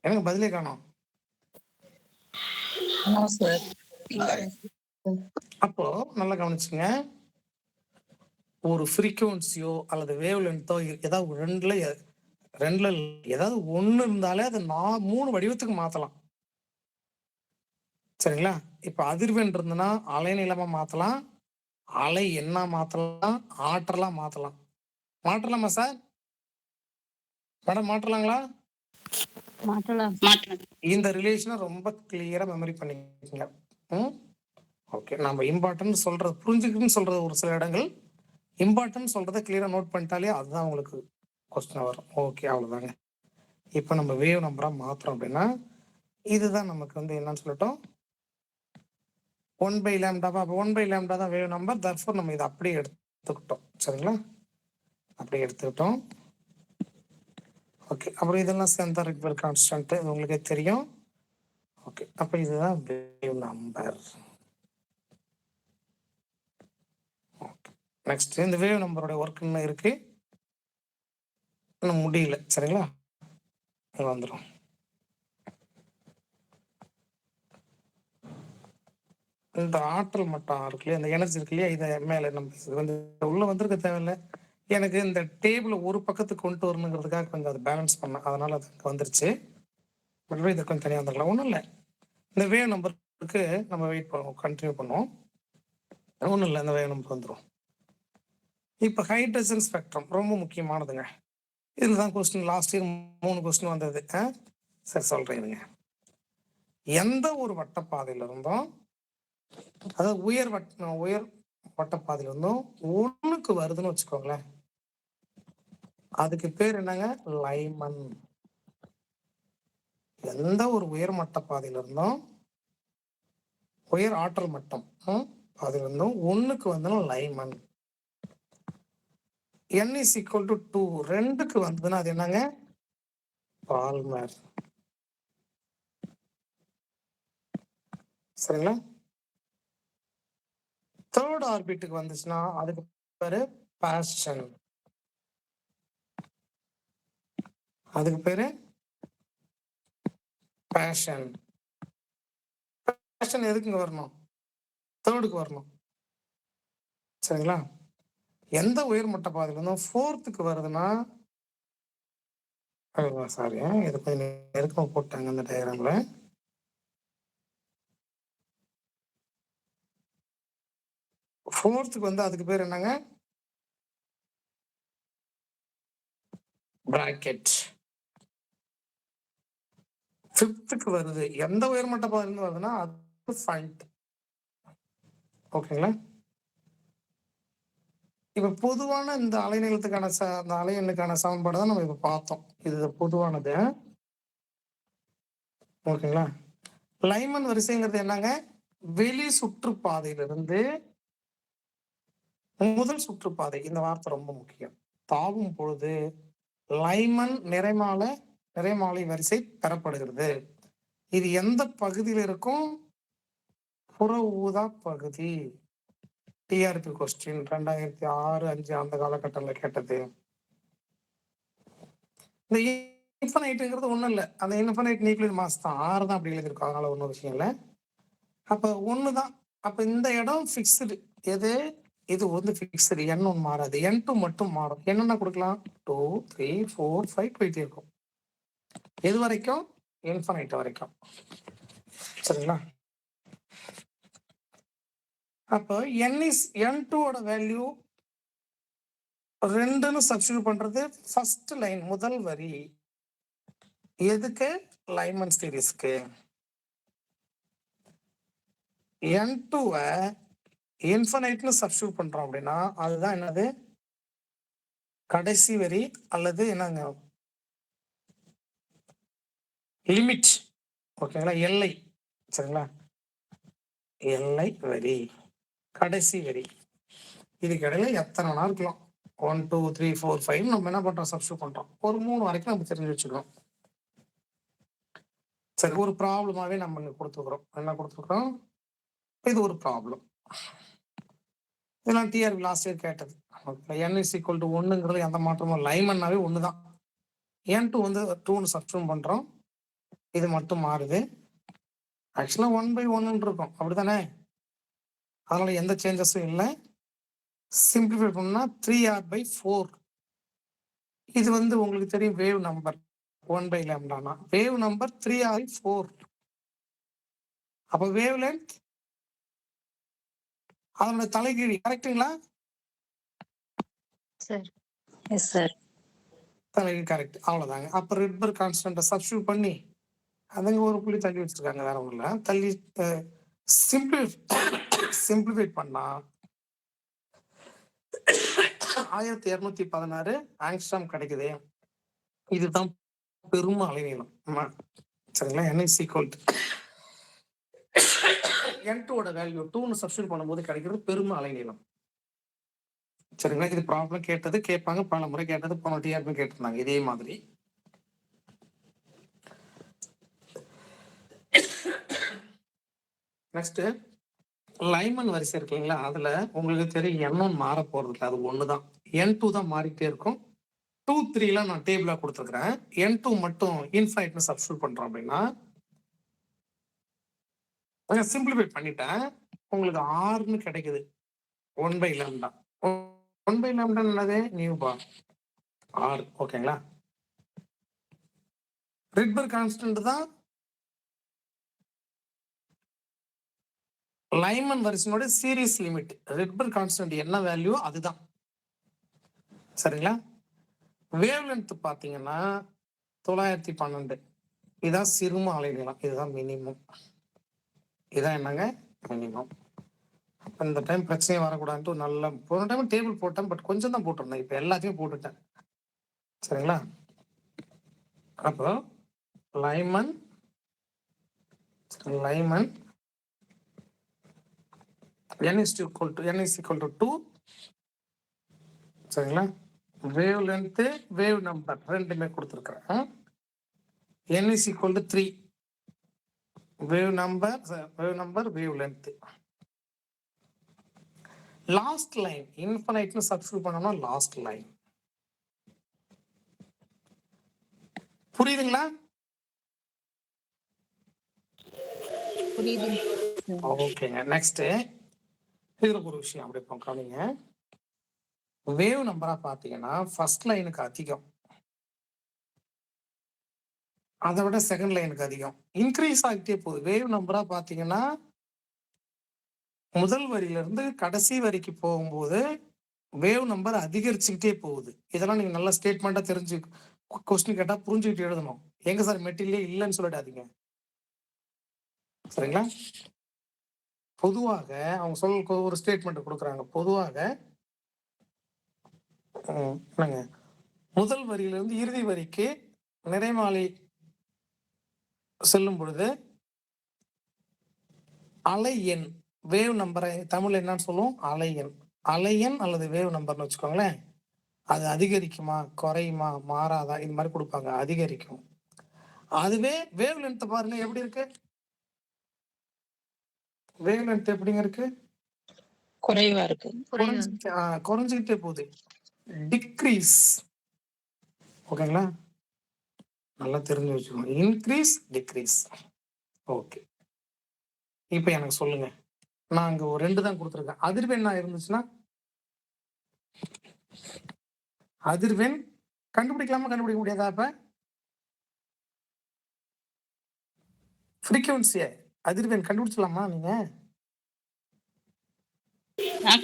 எனக்கு பதிலே காணோம். அப்போ நல்லா கவனிச்சுங்க. ஒரு ஃப்ரீக்வன்சியோ அல்லது வேவ் லென்த்தோ ஏதாவது ரெண்டுல ஏதாவது ஒண்ணு இருந்தாலே அதை 3 வடிவத்துக்கு மாத்தலாம். சரிங்களா? இப்ப அதிர்வெண் இருந்ததுன்னா அலைநீளமா மாத்தலாம், அலை எண்ணா மாத்தலாம், ஆற்றலா மாத்தலாம். மாற்றலாமா சார்? மேடம் மாற்றலாங்களா? மாற்றலாம். இந்த ரிலேஷனை ரொம்ப கிளியரா மெமரி பண்ணிக்கோங்க. ஓகே, நம்ம இம்பார்ட்டன்ட் சொல்றது புரிஞ்சுக்கிட்டுன்னு சொல்றது ஒரு சில இடங்கள், இம்பார்ட்டன்ட் சொல்றதை கிளியரா நோட் பண்ணிட்டாலே அதுதான் உங்களுக்கு கொஸ்டின் வரும். ஓகே, அவ்வளவுதாங்க. இப்போ நம்ம வேவ் நம்பரா மாத்துறோம் அப்படின்னா இதுதான் நமக்கு என்னன்னு சொல்லட்டும், 1/λ. அப்போ 1/λ தான் வேவ் நம்பர். தர்ஃபோர் நம்ம இதை அப்படியே எடுத்துக்கிட்டோம். சரிங்களா? அப்படியே எடுத்துக்கிட்டோம். ஓகே, அப்புறம் இதெல்லாம் சேர்ந்தா ரிக்வர் கான்ஸ்டன்ட் உங்களுக்கே தெரியும். ஓகே, அப்போ இதுதான் வேவ் நம்பர். ஓகே, நெக்ஸ்ட் இந்த வேவ் நம்பரோட ஒர்க் என்ன இருக்கு, இன்னும் முடியல. சரிங்களா? வந்துடும். இந்த ஆற்றல் மட்டம் இருக்கு இல்லையா, இந்த எனர்ஜி இருக்கு இல்லையா, இதை மேலே நம்ம உள்ள வந்திருக்க தேவையில்லை. எனக்கு இந்த டேபிள் ஒரு பக்கத்துக்கு கொண்டு வரணுங்கிறதுக்காக கொஞ்சம் அதை பேலன்ஸ் பண்ணேன், அதனால அது வந்துருச்சு. மறுபடியும் இதை கொஞ்சம் தனியாக வந்துடலாம். ஒன்றும் இல்லை, இந்த வேவ் நம்பருக்கு நம்ம வெயிட் பண்ணுவோம், கண்டினியூ பண்ணுவோம். ஒன்றும் இல்லை, இந்த வேவ் நம்பர் வந்துடும். இப்போ ஹைட்ரஜன் ஸ்பெக்ட்ரம் ரொம்ப முக்கியமானதுங்க. இதில் தான் கொஸ்டின் லாஸ்ட் இயர் 3 கொஸ்டின் வந்தது. சரி சொல்றேன். எந்த ஒரு வட்டப்பாதையில இருந்தும், அதாவது உயர் வட்டப்பாதையில இருந்தும் ஒண்ணுக்கு வருதுன்னு வச்சுக்கோங்களேன், அதுக்கு பேர் என்னங்க, லைமன். எந்த ஒரு உயர்மட்ட பாதையில இருந்தும், உயர் ஆற்றல் மட்டம் பாதையில இருந்தும் ஒண்ணுக்கு வந்தாலும் லைமன். n is equal to 2 2க்கு வந்ததுன்னா அது என்னங்க, பால்மர். சரிங்களா? தேர்ட் ஆர்பிட்டுக்கு வந்துச்சுன்னா அதுக்கு பேரு பாஸ்டன். அதுக்கு பேரு பேஷன். பேஷன் எதுக்குங்க வரணும், தேர்டுக்கு வரணும். சரிங்களா? எந்த உயர்மட்ட பாதையில இருந்தும் 4த்துக்கு வருதுன்னா, சாரி இது கொஞ்சம் நெருக்கமா போட்டாங்க அந்த டயக்ராம்ல. 4த்துக்கு வந்து அதுக்கு பேர் என்னங்க, பிராக்கெட். 5த்துக்கு வருது, எந்த உயர்மட்ட பாதையில வருதுன்னா அது ஃபண்ட். ஓகேங்களா? இப்ப பொதுவான இந்த அலைநீளத்துக்கான அந்த அலை எண்ணுக்கான சமன்பாடு தான் நம்ம இப்ப பார்த்தோம். இது பொதுவானது. ஓகேங்களா? லைமன் வரிசைங்கிறது என்னங்க, வெளி சுற்றுப்பாதையிலிருந்து முதல் சுற்றுப்பாதை. இந்த வார்த்தை ரொம்ப முக்கியம். தாவும் பொழுது லைமன் நிறைமாலை வரிசை பெறப்படுகிறது. இது எந்த பகுதியில் இருக்கும், புற ஊதா பகுதி. டிஆர்பி கொஸ்டின் 2006, 5 அந்த காலகட்டத்தில் கேட்டது. இந்த இன்ஃபனைட்ங்கிறது ஒண்ணும் இல்லை, அந்த இன்ஃபனைட் நியூக்ளியர் மாஸ் தான் 6 தான் அப்படி எழுதியிருக்கும், அதனால ஒன்றும் விஷயம் இல்லை. அப்ப 1 தான். அப்ப இந்த இடம் ஃபிக்ஸ்டு. எது, இது வந்து ஃபிக்ஸ்டு, n ஒன்று மாறாது, n2 மட்டும் மாறும். என்னென்ன கொடுக்கலாம், 2, 3, 4, 5 போயிட்டே இருக்கும். எது வரைக்கும், இன்ஃபனைட் வரைக்கும். சரிங்களா? அப்போ n2 ஓட வேல்யூ 2ன்னு சப்ஸ்டிட்யூட் பண்றது ஃபர்ஸ்ட் லைன், முதல் வரி. எதுக்கு, லைமன் சீரிஸ்க்கு. n2-வை இன்ஃபனைட்னு சப்ஸ்டிட்யூட் பண்றோம் அப்படின்னா அதுதான் என்னது, கடைசி வரி அல்லது என்னங்க, லிமிட். ஓகேங்களா? எல்லை. சரிங்களா? எல்லை வரி. கடைசி வரி. இதுக்கு இடையில எத்தனை வேணா இருக்கலாம். 1, 2, 3, 4, 5 நம்ம என்ன பண்றோம்? சப்ஸ்டிட்யூட் பண்றோம். ஒரு 3 வரைக்கும் நம்ம தெரிஞ்சு வச்சுக்கிறோம். சரி, ஒரு ப்ராப்ளமாவே நம்ம இங்க கொடுத்துக்கிறோம். என்ன கொடுத்துக்கிறோம்? இது ஒரு ப்ராப்ளம். இதெல்லாம் டிஆர்பி லாஸ்ட் இயர் கேட்டது. n is equal to 1ங்கிறது எந்த மாற்றமும் லைமன்னாவே 1 தான். n2 வந்து 2ன்னு சப்ஸ்டிட்யூட் பண்றோம். இது மட்டும் மாறுது. ஆக்சுவலா 1/1 இருக்கும். அப்படித்தானே? அதனால எந்த சேஞ்சஸும் இல்லை. சிம்பிளிஃபை பண்ணா 3r/4. இது வந்து உங்களுக்கு தெரியும் wave number 1/λ. Wave number 3r/4. அப்ப வேவ் லென்த் அதோட தலைகீழி. கரெக்டுங்களா? சார். Yes sir. தலைகீழ் கரெக்ட். அவ்வளவுதாங்க. அப்ப ரெட்பர்க் கான்ஸ்டன்ட்டை சப்ஸ்டிட்யூட் பண்ணி அதுங்க ஒரு புள்ளி தள்ளி வச்சிருக்காங்க. வேற ஒண்ணும் இல்ல. தள்ளி சிம்பிளிஃபை பண்ணா 1216 ஆங்ஸ்ட்ராம் கிடைக்குது. இதுதான் பெரும் அலைநீளம். சரிங்களா? n is equal to n2 ஓட வேல்யூ 2ன்னு சப்ஸ்டிட்யூட் பண்ணும்போது கிடைக்கிறது பெரும் அலைநீளம். சரிங்களா? இது ப்ராப்ளம் கேட்டது, கேட்பாங்க. பல முறை கேட்டது, போன டிஆர்பி கேட்டிருந்தாங்க இதே மாதிரி. நெக்ஸ்ட் லைமன் வரிசை இருக்குங்களா? அதுல உங்களுக்கு தெரியும் n1 மாற போறது இல்லை. அது ஒண்ணுதான். n2 தான் மாறிட்டே இருக்கும். 2, 3 நான் டேபிளா கொடுத்துருக்கிறேன். n2 மட்டும் இன்ஃபைனைட்னு சப்ஸ்டிட்யூட் பண்றோம் அப்படின்னா சிம்பிளிஃபை பண்ணிட்டேன். உங்களுக்கு ஆர்னு கிடைக்குது. 1/λ. 1/λ என்னது? Nu bar R. ஓகேங்களா? ரெட்பர்க் கான்ஸ்டன்ட் தான் லைமன் வரிசையோட சீரிஸ் லிமிட். ரெட்பர்க் கான்ஸ்டன்ட் என்ன வேல்யூ அதுதான். சரிங்களா? வேவ் லென்த் பாத்தீங்கன்னா 912. இதான் சிறும அலைநீளம். இதுதான் மினிமம். இதான் என்னங்க? மினிமம். இந்த டைம் பிரச்சனையே வரக்கூடாதுன்ட்டு நல்ல போன டைம் டேபிள் போட்டேன். பட் கொஞ்சம் தான் போட்டிருந்தேன். இப்ப எல்லாத்தையும் போட்டுட்டேன். சரிங்களா? அப்போ லைமன் n is equal to 2. சரிங்களா? வேவ் லென்த் வேவ் நம்பர் ரெண்டுமே கொடுத்துருக்கிறேன். n is equal to 3. Wave number wavelength. Last line இன்ஃபைனைட்னு சப்ஸ்டிட்யூட் பண்ணோம்னா லாஸ்ட் லைன். புரியுதுங்களா? புரியுது. ஓகேங்க. நெக்ஸ்ட் இதுல ஒரு விஷயம் அப்படி பார்க்காதீங்க. வேவ் நம்பரா பாத்தீங்கன்னா ஃபர்ஸ்ட் லைனுக்கு அதிகம், அதை விட செகண்ட் லைனுக்கு அதிகம். இன்க்ரீஸ் ஆகிட்டே போகுது. வேவ் நம்பரா பாத்தீங்கன்னா முதல் வரியில இருந்து கடைசி வரிக்கு போகும்போது வேவ் நம்பர் அதிகரிச்சுக்கிட்டே போகுது. இதெல்லாம் நீங்க நல்ல ஸ்டேட்மெண்டா தெரிஞ்சு கொஸ்டின் கேட்டா புரிஞ்சுக்கிட்டு எழுதணும். எங்க சார் மெட்டீரியலே இல்லைன்னு சொல்லிடாதீங்க. சரிங்களா? பொதுவாக அவங்க ஒரு ஸ்டேட்மெண்ட் கொடுக்குறாங்க. பொதுவாக என்னங்க முதல் வரியிலிருந்து இறுதி வரிக்கு நிறைமாலை செல்லும் பொழுது அலை எண் வேவ் நம்பரை தமிழ் என்னன்னு சொல்லுவோம்? அலை எண். அலை எண் அல்லது வேவ் நம்பர்னு வச்சுக்கோங்களேன். அது அதிகரிக்குமா குறையுமா மாறாதா இந்த மாதிரி கொடுப்பாங்க. அதிகரிக்கும். அதுவே வேவ் லென்த் பாருங்க எப்படி இருக்கு. வேவ் லென்த் எப்படிங்க இருக்கு? குறைவா இருக்கு. குறைஞ்சுக்கிட்டே போகுது. டிக்ரீஸ். ஓகேங்களா? நல்லா தெரிஞ்சு வச்சுக்கோங்க. Increase degrees. ஓகே. இப்ப எனக்கு சொல்லுங்க. நான் அங்க ஒரு 2 தான் கொடுத்துருக்கேன். அதிர்வெண் இருந்துச்சுன்னா அதிர்வெண் கண்டுபிடிக்கலாமா கண்டுபிடிக்க முடியாதா? அப்ப ஃப்ரீக்வன்சியை அதிர்வெண் கண்டுபிடிச்சலாமா நீங்க?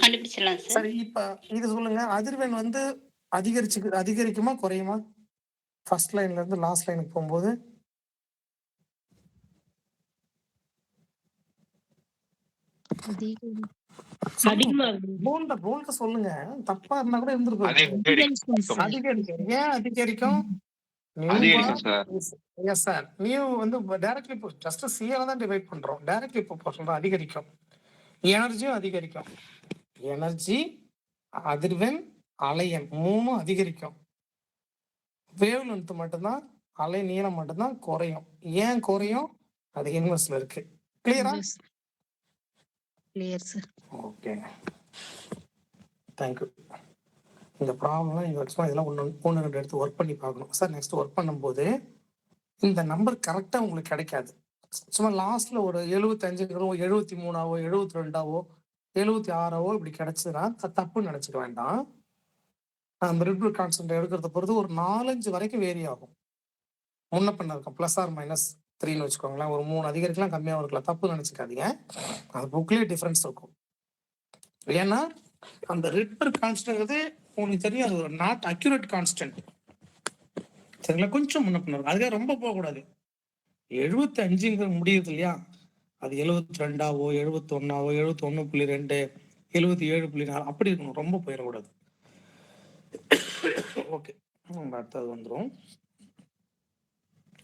கண்டுபிடிச்சிடலாம் சார். சரி, இப்ப இது சொல்லுங்க. அதிர்வெண் வந்து அதிகரிக்குமா குறையுமா? ஃபர்ஸ்ட் லைன்ல இருந்து லாஸ்ட் லைனுக்கு போகும்போது போல்ட சொல்லுங்க. தப்பா இருந்தா கூட இருந்திருக்கும். அதிகரிக்கும். ஏன் அதிகரிக்கும்? அதிகரிக்கும் சார். Yes sir. நியூ வந்து டைரக்ட்லி ஜஸ்ட் சிஏல தான் டிவைட் பண்றோம். டைரக்ட்லி ப்ரொபோர்ஷனல் தான் அதிகரிக்கும். எனர்ஜியும் அதிகரிக்கும். எனர்ஜி, அதிர்வெண், அலையெண் 3ம் அதிகரிக்கும். வேவ் லென்த் மட்டும்தான், அலை நீளம் மட்டும்தான் குறையும். ஏன் குறையும்? அது இன்வெர்ஸ்ல இருக்கு. கிளியரா? Clear sir. ஓகே. தேங்க்யூ. இந்த ப்ராப்ளம்லாம் நீங்கள் வச்சுமா இதெல்லாம் ஒன்று ரெண்டு எடுத்து ஒர்க் பண்ணி பார்க்கணும் சார். நெக்ஸ்ட் ஒர்க் பண்ணும்போது இந்த நம்பர் கரெக்டாக உங்களுக்கு கிடைக்காது. சும்மா லாஸ்ட்ல ஒரு 75ங்கிறோ 73ஆவோ 72ஆவோ 76ஆவோ இப்படி கிடைச்சதுன்னா தப்புன்னு நினச்சிக்க வேண்டாம். அந்த ரிட்பிள் கான்ஸ்டன்ட் எடுக்கிறத பொறுத்து ஒரு 4-5 வரைக்கும் வேரி ஆகும். முன்ன பண்ண இருக்கும் ப்ளஸ் ஆர் -3ன்னு வச்சுக்கோங்களேன். ஒரு 3 அதிகரிக்கலாம் கம்மியாகவும் இருக்கலாம். தப்பு நினச்சிக்காதீங்க. அது புக்லேயே டிஃப்ரென்ஸ் இருக்கும். ஏன்னா அந்த ரிட்பிள் கான்ஸ்டன்ட்ங்கிறது உங்களுக்கு தெரியும், அது ஒரு நாட் அக்யூரேட் கான்ஸ்டன்ட். சரிங்களா? கொஞ்சம் முன்ன பண்ண இருக்கும். அதுக்காக ரொம்ப போகக்கூடாது. 75ங்கிற முடியுது இல்லையா, அது 72ஆவோ 71ஆவோ 71.2 77.4 அப்படி இருக்கணும். ரொம்ப போயிடக்கூடாது. ஓகே, அடுத்தது வந்துடும்.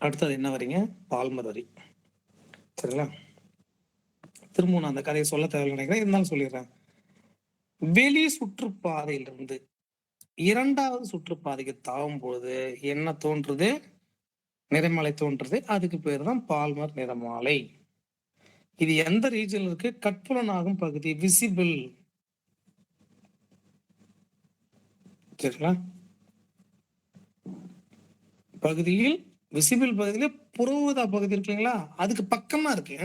அடுத்தது என்ன வரீங்க? பால்மர் வரி. சரிங்களா? திரும்ப நான் அந்த கதையை சொல்ல தேவையில்லை நினைக்கிறேன், இருந்தாலும் சொல்லிடுறேன். வெளி சுற்றுப்பாதையிலிருந்து 2வது சுற்றுப்பாதைக்கு தாவும் பொழுது என்ன தோன்றுது? நிறமாலை தோன்றுது. அதுக்கு பேர் தான் பால்மர் நிறமாலை. இது எந்த ரீஜன் இருக்கு? கட்புலனாகும் பகுதி, விசிபிள். சரிங்களா? பகுதியில் விசிபிள் பகுதியில புறஊதா பகுதி இருக்குங்களா, அதுக்கு பக்கமா இருக்கு.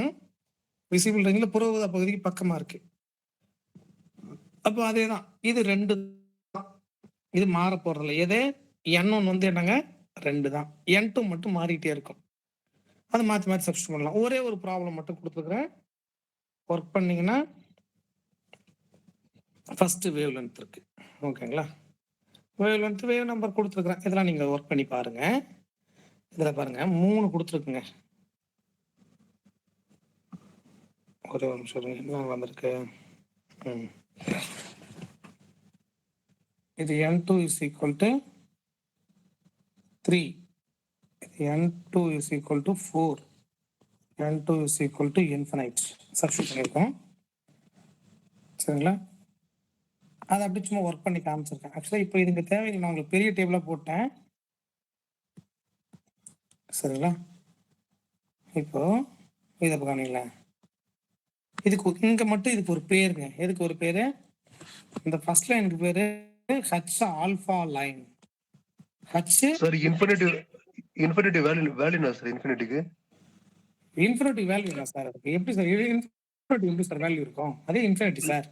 விசிபிள் ரேஞ்சில் புறஊதா பகுதிக்கு பக்கமா இருக்கு. அப்போ அதேதான், இது 2 தான். இது மாற போறதில்ல. எது? N1 வந்து என்னங்க? 2 தான். N2 மட்டும் மாறிட்டே இருக்கும். அதை மாற்றி மாற்றி சப்ஸ்டிட் பண்ணலாம். ஒரே ஒரு ப்ராப்ளம் மட்டும் கொடுத்துருக்குறேன், ஒர்க் பண்ணீங்கன்னா ஃபர்ஸ்ட் வேவ் லென்த் இருக்கு. ஓகேங்களா? வேவ் லென்த், வேவ் நம்பர் கொடுத்துருக்குறேன். இதெல்லாம் நீங்கள் ஒர்க் பண்ணி பாருங்க. இதில் பாருங்க 3 கொடுத்துருக்குங்க. ஒரே ஒரு நிமிஷம் இருங்க, என்ன வந்திருக்கு? இது N2 is equal to 3, N2 is equal to 4, N2 is equal to infinite substitute பண்ணியிருக்கோம். சரிங்களா? அதை அப்படி சும்மா ஒர்க் பண்ணி காமிச்சிருக்கேன். ஆக்சுவலாக இப்போ இதுக்கு தேவையில்லை, நான் உங்களுக்கு பெரிய டேபிளாக போட்டேன். சரிங்களா? இப்போ இதை காணிங்களா, இதுக்கு இங்கே மட்டும் இதுக்கு ஒரு பேருங்க. எதுக்கு ஒரு பேர்? இந்த ஃபர்ஸ்ட் லைனுக்கு பேர் H alpha line. H sir infinity வேல்யூனா சார்? இன்ஃபினிட்டிக்கு இன்ஃபினிட்டி வேல்யூ இல்லை சார். அதுக்கு எப்படி சார் இன்ஃபினிட்டி எப்படி சார் வேல்யூ இருக்கும்? அதே இன்ஃபினிட்டி சார்.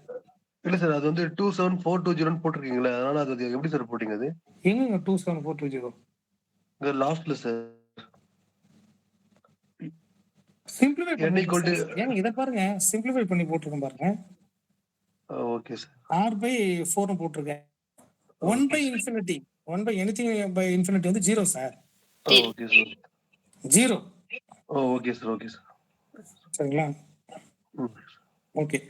இல்ல சார், அது வந்து 27420 போட்டிருக்கீங்களா, அதனால அது எப்படி சார் போட்டீங்க? அது எங்க 27420 இங்க லாஸ்ட்ல சார். சிம்பிளிஃபை n பண்ணி equal to ஏங்க இத பாருங்க, சிம்பிளிஃபை பண்ணி போட்டுருக்கேன் பாருங்க. Okay sir. r/4 னு போட்டுருக்கேன். 1/infinity 1 by anything by infinity வந்து 0 sir. Okay sir. 0. Okay sir. Okay sir. சரிங்களா? ஓகே.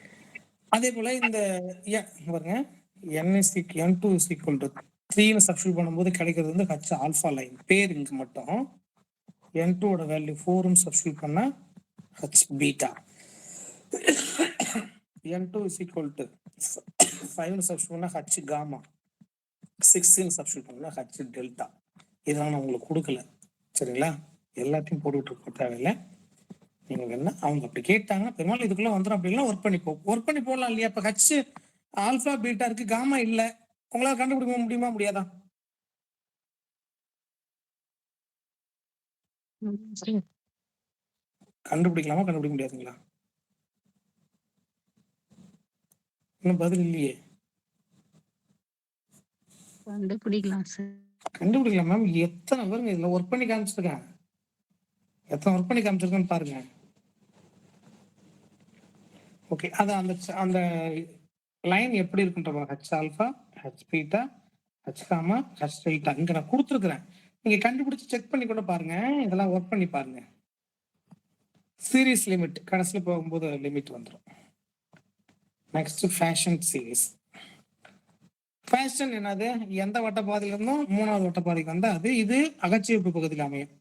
அதே போல இந்த பாருங்க, n2 is equal to 3 னு சப்ஸ்டிட்யூட் பண்ணும்போது கிடைக்கிறது வந்து h ஆல்பா லைன். பேர் இங்க மட்டும் n2 ஓட வேல்யூ 4 னு சப்ஸ்டிட்யூட் பண்ணா h beta. n2 is equal to 5 னு சப்ஸ்டிட்யூட் பண்ணா h காமா. 6 னு சப்ஸ்டிட்யூட் பண்ணா h டெல்டா. இதெல்லாம் நான் உங்களுக்கு கொடுக்கல. சரிங்களா? எல்லாத்தையும் போட்டுட்டு இருக்க தேவையில்லை. நீங்க என்ன அவங்க அப்படி கேட்டாங்க, பெரும்பாலும் இதுக்குள்ள வந்துடும். அப்படிலாம் ஒர்க் பண்ணி போடலாம் இல்லையா? இப்ப ஹச் ஆல்பா பீட்டா இருக்கு, காமா இல்ல. உங்களால கண்டுபிடிக்க முடியுமா முடியாதா? கண்டுபிடிக்கலாமா கண்டுபிடிக்க முடியாதுங்களா? இன்னும் பதில் இல்லையே. கண்டுபிடிக்கலாம் சார். கண்டுபிடிக்கலாம் மேம். எத்தனை பேருங்க இதுல ஒர்க் பண்ணி காமிச்சிருக்கேன், எத்தனை ஒர்க் பண்ணி காமிச்சிருக்கேன்னு பாருங்க. ஓகே, அது அந்த லைன் எப்படி இருக்குன்ற H alpha, H beta, H gamma, H delta இங்க நான் கொடுத்துருக்குறேன். நீங்க கண்டுபிடிச்சு செக் பண்ணி கூட பாருங்க. இதெல்லாம் ஒர்க் பண்ணி பாருங்க. சீரிஸ் லிமிட் கடைசியில் போகும்போது லிமிட் வந்துடும். Next fashion series. ஃபேஷன் என்னது? எந்த வட்ட பாதையில இருந்தும் 3வது வட்ட பாதைக்கு வந்தா அது இது அகச்சிவப்பு பகுதியில் அமையும்.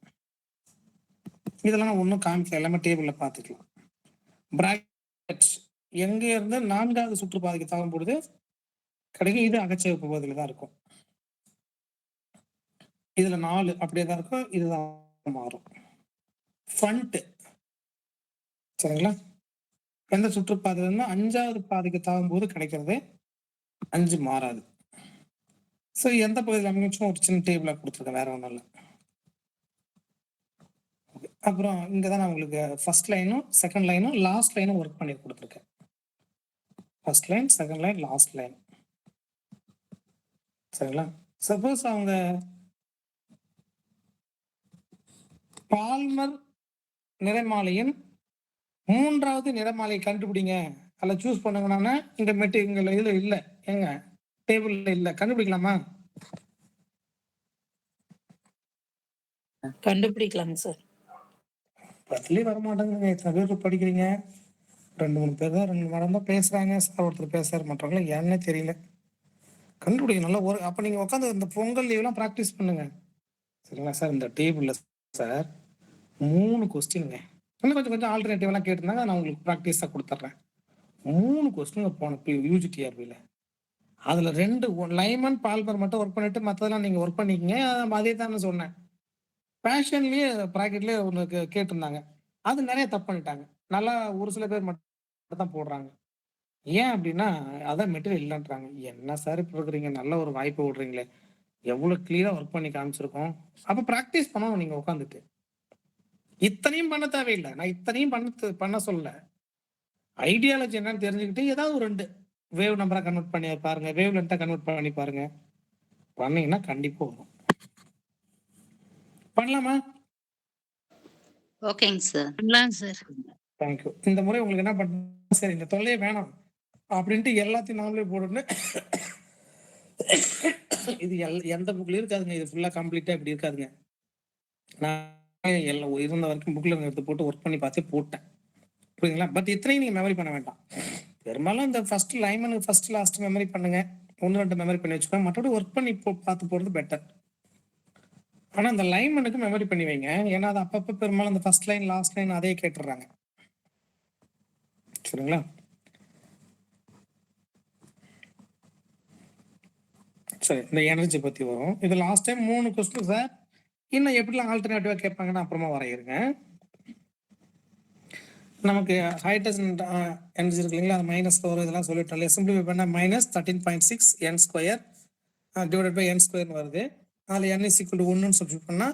இதெல்லாம் நான் ஒன்றும் காமிக்கல, எல்லாமே டேபிள்ல பார்த்துக்கலாம். பிராக்கெட் எங்க இருந்து 4வது சுற்றுப்பாதைக்கு தாவும் பொழுது கிடைக்கும். இது அகச்சிவப்பு பகுதியில தான் இருக்கும். இதுல 4 அப்படியே தான் இருக்கும். இதுதான் மாறும். ஃப்ரண்ட் சரிங்களா? எந்த சுற்றுப்பாதையில இருந்து 5வது பாதைக்கு தாவும் போது கிடைக்கிறது 5 மாறாது. ஸோ எந்த பகுதியில் அமைச்சும் ஒரு சின்ன டேபிளா கொடுத்துருக்கேன், வேற ஒன்றும் இல்லை. அப்புறம் இங்க தான் நான் உங்களுக்கு ஃபர்ஸ்ட் லைனும் செகண்ட் லைனும் லாஸ்ட் லைனும் ஒர்க் பண்ணி கொடுத்துருக்கேன். First line, second line, last line. சரிங்களா? சப்போஸ் அவங்க பால்மர் நிறமாலையின் 3வது நிறமாலையை கண்டுபிடிங்க, அதில் சூஸ் பண்ணுங்கன்னா இந்த மெட்டீரியல் இதுல இல்லை, ஏங்க டேபிள்ல இல்லை, கண்டுபிடிக்கலாமா? கண்டுபிடிக்கலாங்க சார். பத்திலே வர மாட்டேங்குங்க. எத்தனை பேர் படிக்கிறீங்க? 2-3 பேர் தான் 2 மணி தான் பேசுறாங்க. சார் ஒருத்தர் பேசுறாரு, மற்றவங்களும் ஏன்னே தெரியல. கண்டுபிடிக்க நல்லா ஒரு அப்ப நீங்க உட்காந்து இந்த பொங்கல் லீவ்லாம் ப்ராக்டிஸ் பண்ணுங்க. சரிங்களா சார்? இந்த டேபிள்ல சார் 3 கொஸ்டின்ங்க. இன்னும் கொஞ்சம் கொஞ்சம் ஆல்டர்னேட்டிவ் எல்லாம் கேட்டிருந்தாங்க, நான் உங்களுக்கு ப்ராக்டிஸா கொடுத்துட்றேன். 3 கொஸ்டின் போன யூஜிடிஆர்பியில். அதுல 2 லைமன் பால்மர் மட்டும் ஒர்க் பண்ணிட்டு மற்றதெல்லாம் நீங்க ஒர்க் பண்ணிக்கங்க. அதே தான் சொன்னேன். பேஷன்லயே ப்ராக்கெட்லயே ஒன்று கேட்டிருந்தாங்க. அது நிறைய தப்பு பண்ணிட்டாங்க. நல்லா ஒரு சில பேர் மட்டும் தான் போடுறாங்க. ஏன் அப்படின்னா அதான் மெட்டீரியல் இல்லைன்றாங்க. என்ன சார் இப்படி இருக்கிறீங்க? நல்ல ஒரு வாய்ப்பு விடுறீங்களே, எவ்வளவு கிளியரா ஒர்க் பண்ணி காமிச்சிருக்கோம். அப்ப ப்ராக்டிஸ் பண்ணணும் நீங்க உட்காந்துட்டு. இத்தனையும் பண்ண தேவையில்லை. நான் இத்தனையும் பண்ண சொல்லல. ஐடியாலஜி என்னன்னு தெரிஞ்சுக்கிட்டு ஏதாவது ஒரு 2 வேவ் நம்பரா கன்வெர்ட் பண்ணி பாருங்க, வேவ் லென்த்தா கன்வெர்ட் பண்ணி பாருங்க. பண்ணீங்கன்னா கண்டிப்பா வரும். பண்ணலாமா? ஓகேங்க சார். பண்ணலாம் சார். தேங்க்யூ. இந்த முறை உங்களுக்கு என்ன பண்ண, சரி இந்த தொல்லையே வேணாம் அப்படின்ட்டு எல்லாத்தையும் நாமளே போடணும். இது எந்த புக்லயும் இருக்காதுங்க. இது ஃபுல்லா கம்ப்ளீட்டா இப்படி இருக்காதுங்க. நான் எல்லாம் இருந்த வரைக்கும் புக்ல எடுத்து போட்டு ஒர்க் பண்ணி பார்த்தே போட்டேன். புரியுதுங்களா? பட் இத்தனையும் நீங்க மெமரி பண்ண வேண்டாம். பெரும்பாலும் இந்த ஃபர்ஸ்ட் லைமன் ஃபர்ஸ்ட் லாஸ்ட் மெமரி பண்ணுங்க. 1-2 மெமரி பண்ணி வச்சுக்கோங்க. மற்றபடி ஒர்க் பண்ணி பார்த்து போறது பெட்டர். ஆனா அந்த லைமனுக்கு மெமரி பண்ணி வைங்க. ஏன்னா அது அப்பப்ப பெரும்பாலும் அந்த ஃபர்ஸ்ட் லைன் லாஸ்ட் லைன் அதே கேட்டுறாங்க. சரிங்களா? சரி, இந்த எனர்ஜி பத்தி வரும். இது லாஸ்ட் டைம் 3 கொஸ்டின் சார். இன்னும் எப்படிலாம் ஆல்டர்னேட்டிவா கேட்பாங்கன்னு அப்புறமா வரையிருங்க. நமக்கு ஹைட்ரஜன் எனர்ஜி இருக்கு இல்லைங்களா, அது மைனஸ் வரும். இதெல்லாம் சொல்லிட்டோம். சிம்பிளிஃபை பண்ணா -13.6 n² டிவைடட் பை n² வருது. அதில் n is equal to 1 substitute பண்ணா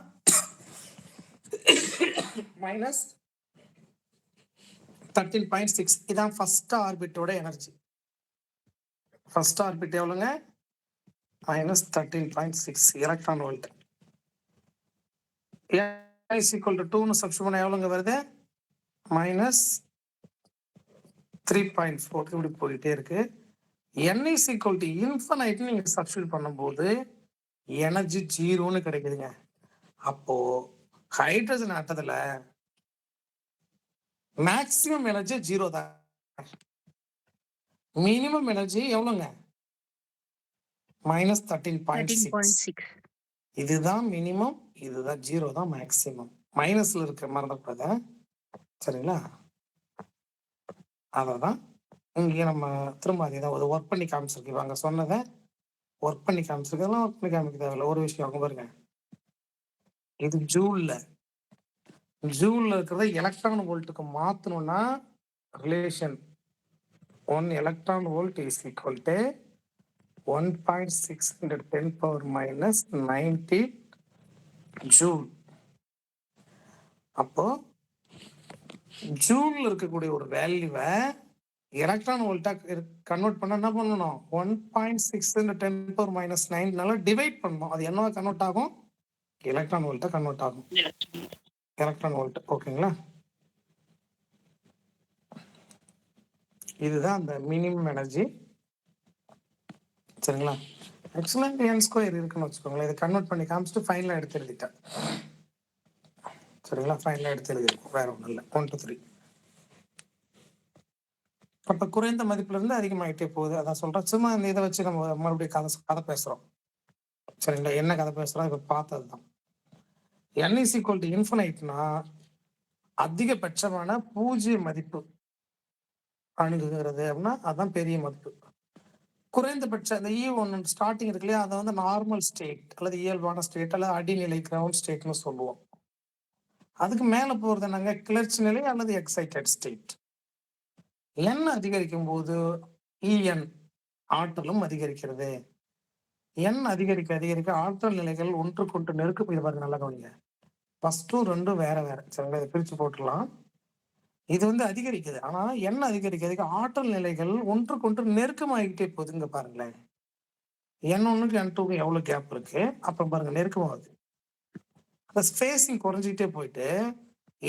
-13.6. இதான் ஃபர்ஸ்ட் ஆர்பிட்டோட எனர்ஜி. ஃபர்ஸ்ட் ஆர்பிட் எவ்வளோங்க? -13.6 electron volt. n is equal to 2 substitute பண்ணா எவ்வளோங்க வருது? -3.4. இப்படி போயிட்டே இருக்கு. n is equal to infinite நீங்க சப்ஸ்டியூட் பண்ணும்போது எனர்ஜி 0ன்னு கிடைக்குதுங்க. அப்போ ஹைட்ரஜன் ஆட்டத்துல மேக்ஸிமம் எனர்ஜி 0 தான். மினிமம் எனர்ஜி எவ்வளோங்க? -13.6. இதுதான் மினிமம், இதுதான் 0 தான் மேக்ஸிமம். மைனஸ்ல இருக்க மறந்துக்கூடாது. சரிங்களா? அதான் இங்கே நம்ம திரும்ப அதே தான் ஒர்க் பண்ணி காமிச்சிருக்கு. இவங்க சொன்னதை ஒர்க் பண்ணி காமிச்சிருக்கதெல்லாம் ஒர்க் பண்ணி காமிக்க தேவையில்ல. ஒரு விஷயம் அவங்க பாருங்க, இது ஜூல்ல இருக்கிறத எலக்ட்ரான் வோல்ட்டுக்கு மாத்தணும்னா relation 1 electron volt is equal to 1.6 into 10 power minus 90 joule. அப்போ ஜூல்ல இருக்கக்கூடிய ஒரு வேல்யூவை எலக்ட்ரான் வோல்ட்டா கன்வெர்ட் பண்ண என்ன பண்ணணும்? 1.6 into 10 power minus 9 டிவைட் பண்ணணும். அது என்னவா கன்வெர்ட் ஆகும்? எலக்ட்ரான் வோல்ட்டா கன்வெர்ட் ஆகும். Electron volt. ஓகேங்களா? இதுதான் அந்த மினிமம் எனர்ஜி. சரிங்களா? ஆக்சுவலா n² இருக்குன்னு வச்சுக்கோங்களேன். இதை கன்வெர்ட் பண்ணி காமிச்சிட்டு ஃபைனலா எடுத்து எழுதிட்டேன். சரிங்களா? ஃபைனலா எடுத்து எழுதிருக்கோம், வேற ஒன்றும் இல்லை. 1 to 3. அப்ப குறைந்த மதிப்புல இருந்து அதிகமாயிட்டே போகுது. அதான் சொல்றேன். சும்மா இந்த இத வச்சு நம்ம மறுபடியும் கதை பேசுறோம். சரிங்களா? என்ன கதை பேசுறோம்? இப்ப பார்த்ததுதான். n இஸ் ஈக்குவல் டு இன்ஃபினைட்னா அதிகபட்சமான 0 மதிப்பு அணுகுகிறது அப்படின்னா அதான் பெரிய மதிப்பு. குறைந்தபட்ச அந்த E1 ஸ்டார்டிங் இருக்கு இல்லையா? அத வந்து நார்மல் ஸ்டேட் அல்லது இயல்பான ஸ்டேட் அல்லது அடிநிலை கிரவுண்ட் ஸ்டேட்னு சொல்லுவோம். அதுக்கு மேல போறது என்னங்க? கிளர்ச்சி நிலை அல்லது எக்ஸைட்டட் ஸ்டேட். n அதிகரிக்கும் போது En ஆற்றலும் அதிகரிக்கிறது. n அதிகரிக்க அதிகரிக்க ஆற்றல் நிலைகள் ஒன்றுக்கொன்று நெருக்கம். இது பாருங்க, நல்லா கவனிங்க. ஃபர்ஸ்ட்டும் 2ம் வேற வேற. சரிங்களா? இத பிரிச்சு போட்டுறலாம். இது வந்து அதிகரிக்குது. ஆனா n அதிகரிக்க அதிகரிக்க ஆற்றல் நிலைகள் ஒன்றுக்கொன்று நெருக்கமாகிட்டே போகுதுங்க பாருங்களேன். n1க்கு n2க்கும் எவ்வளவு கேப் இருக்கு? அப்ப பாருங்க நெருக்கமாகுது. அந்த ஸ்பேசிங் குறைஞ்சிக்கிட்டே போயிட்டு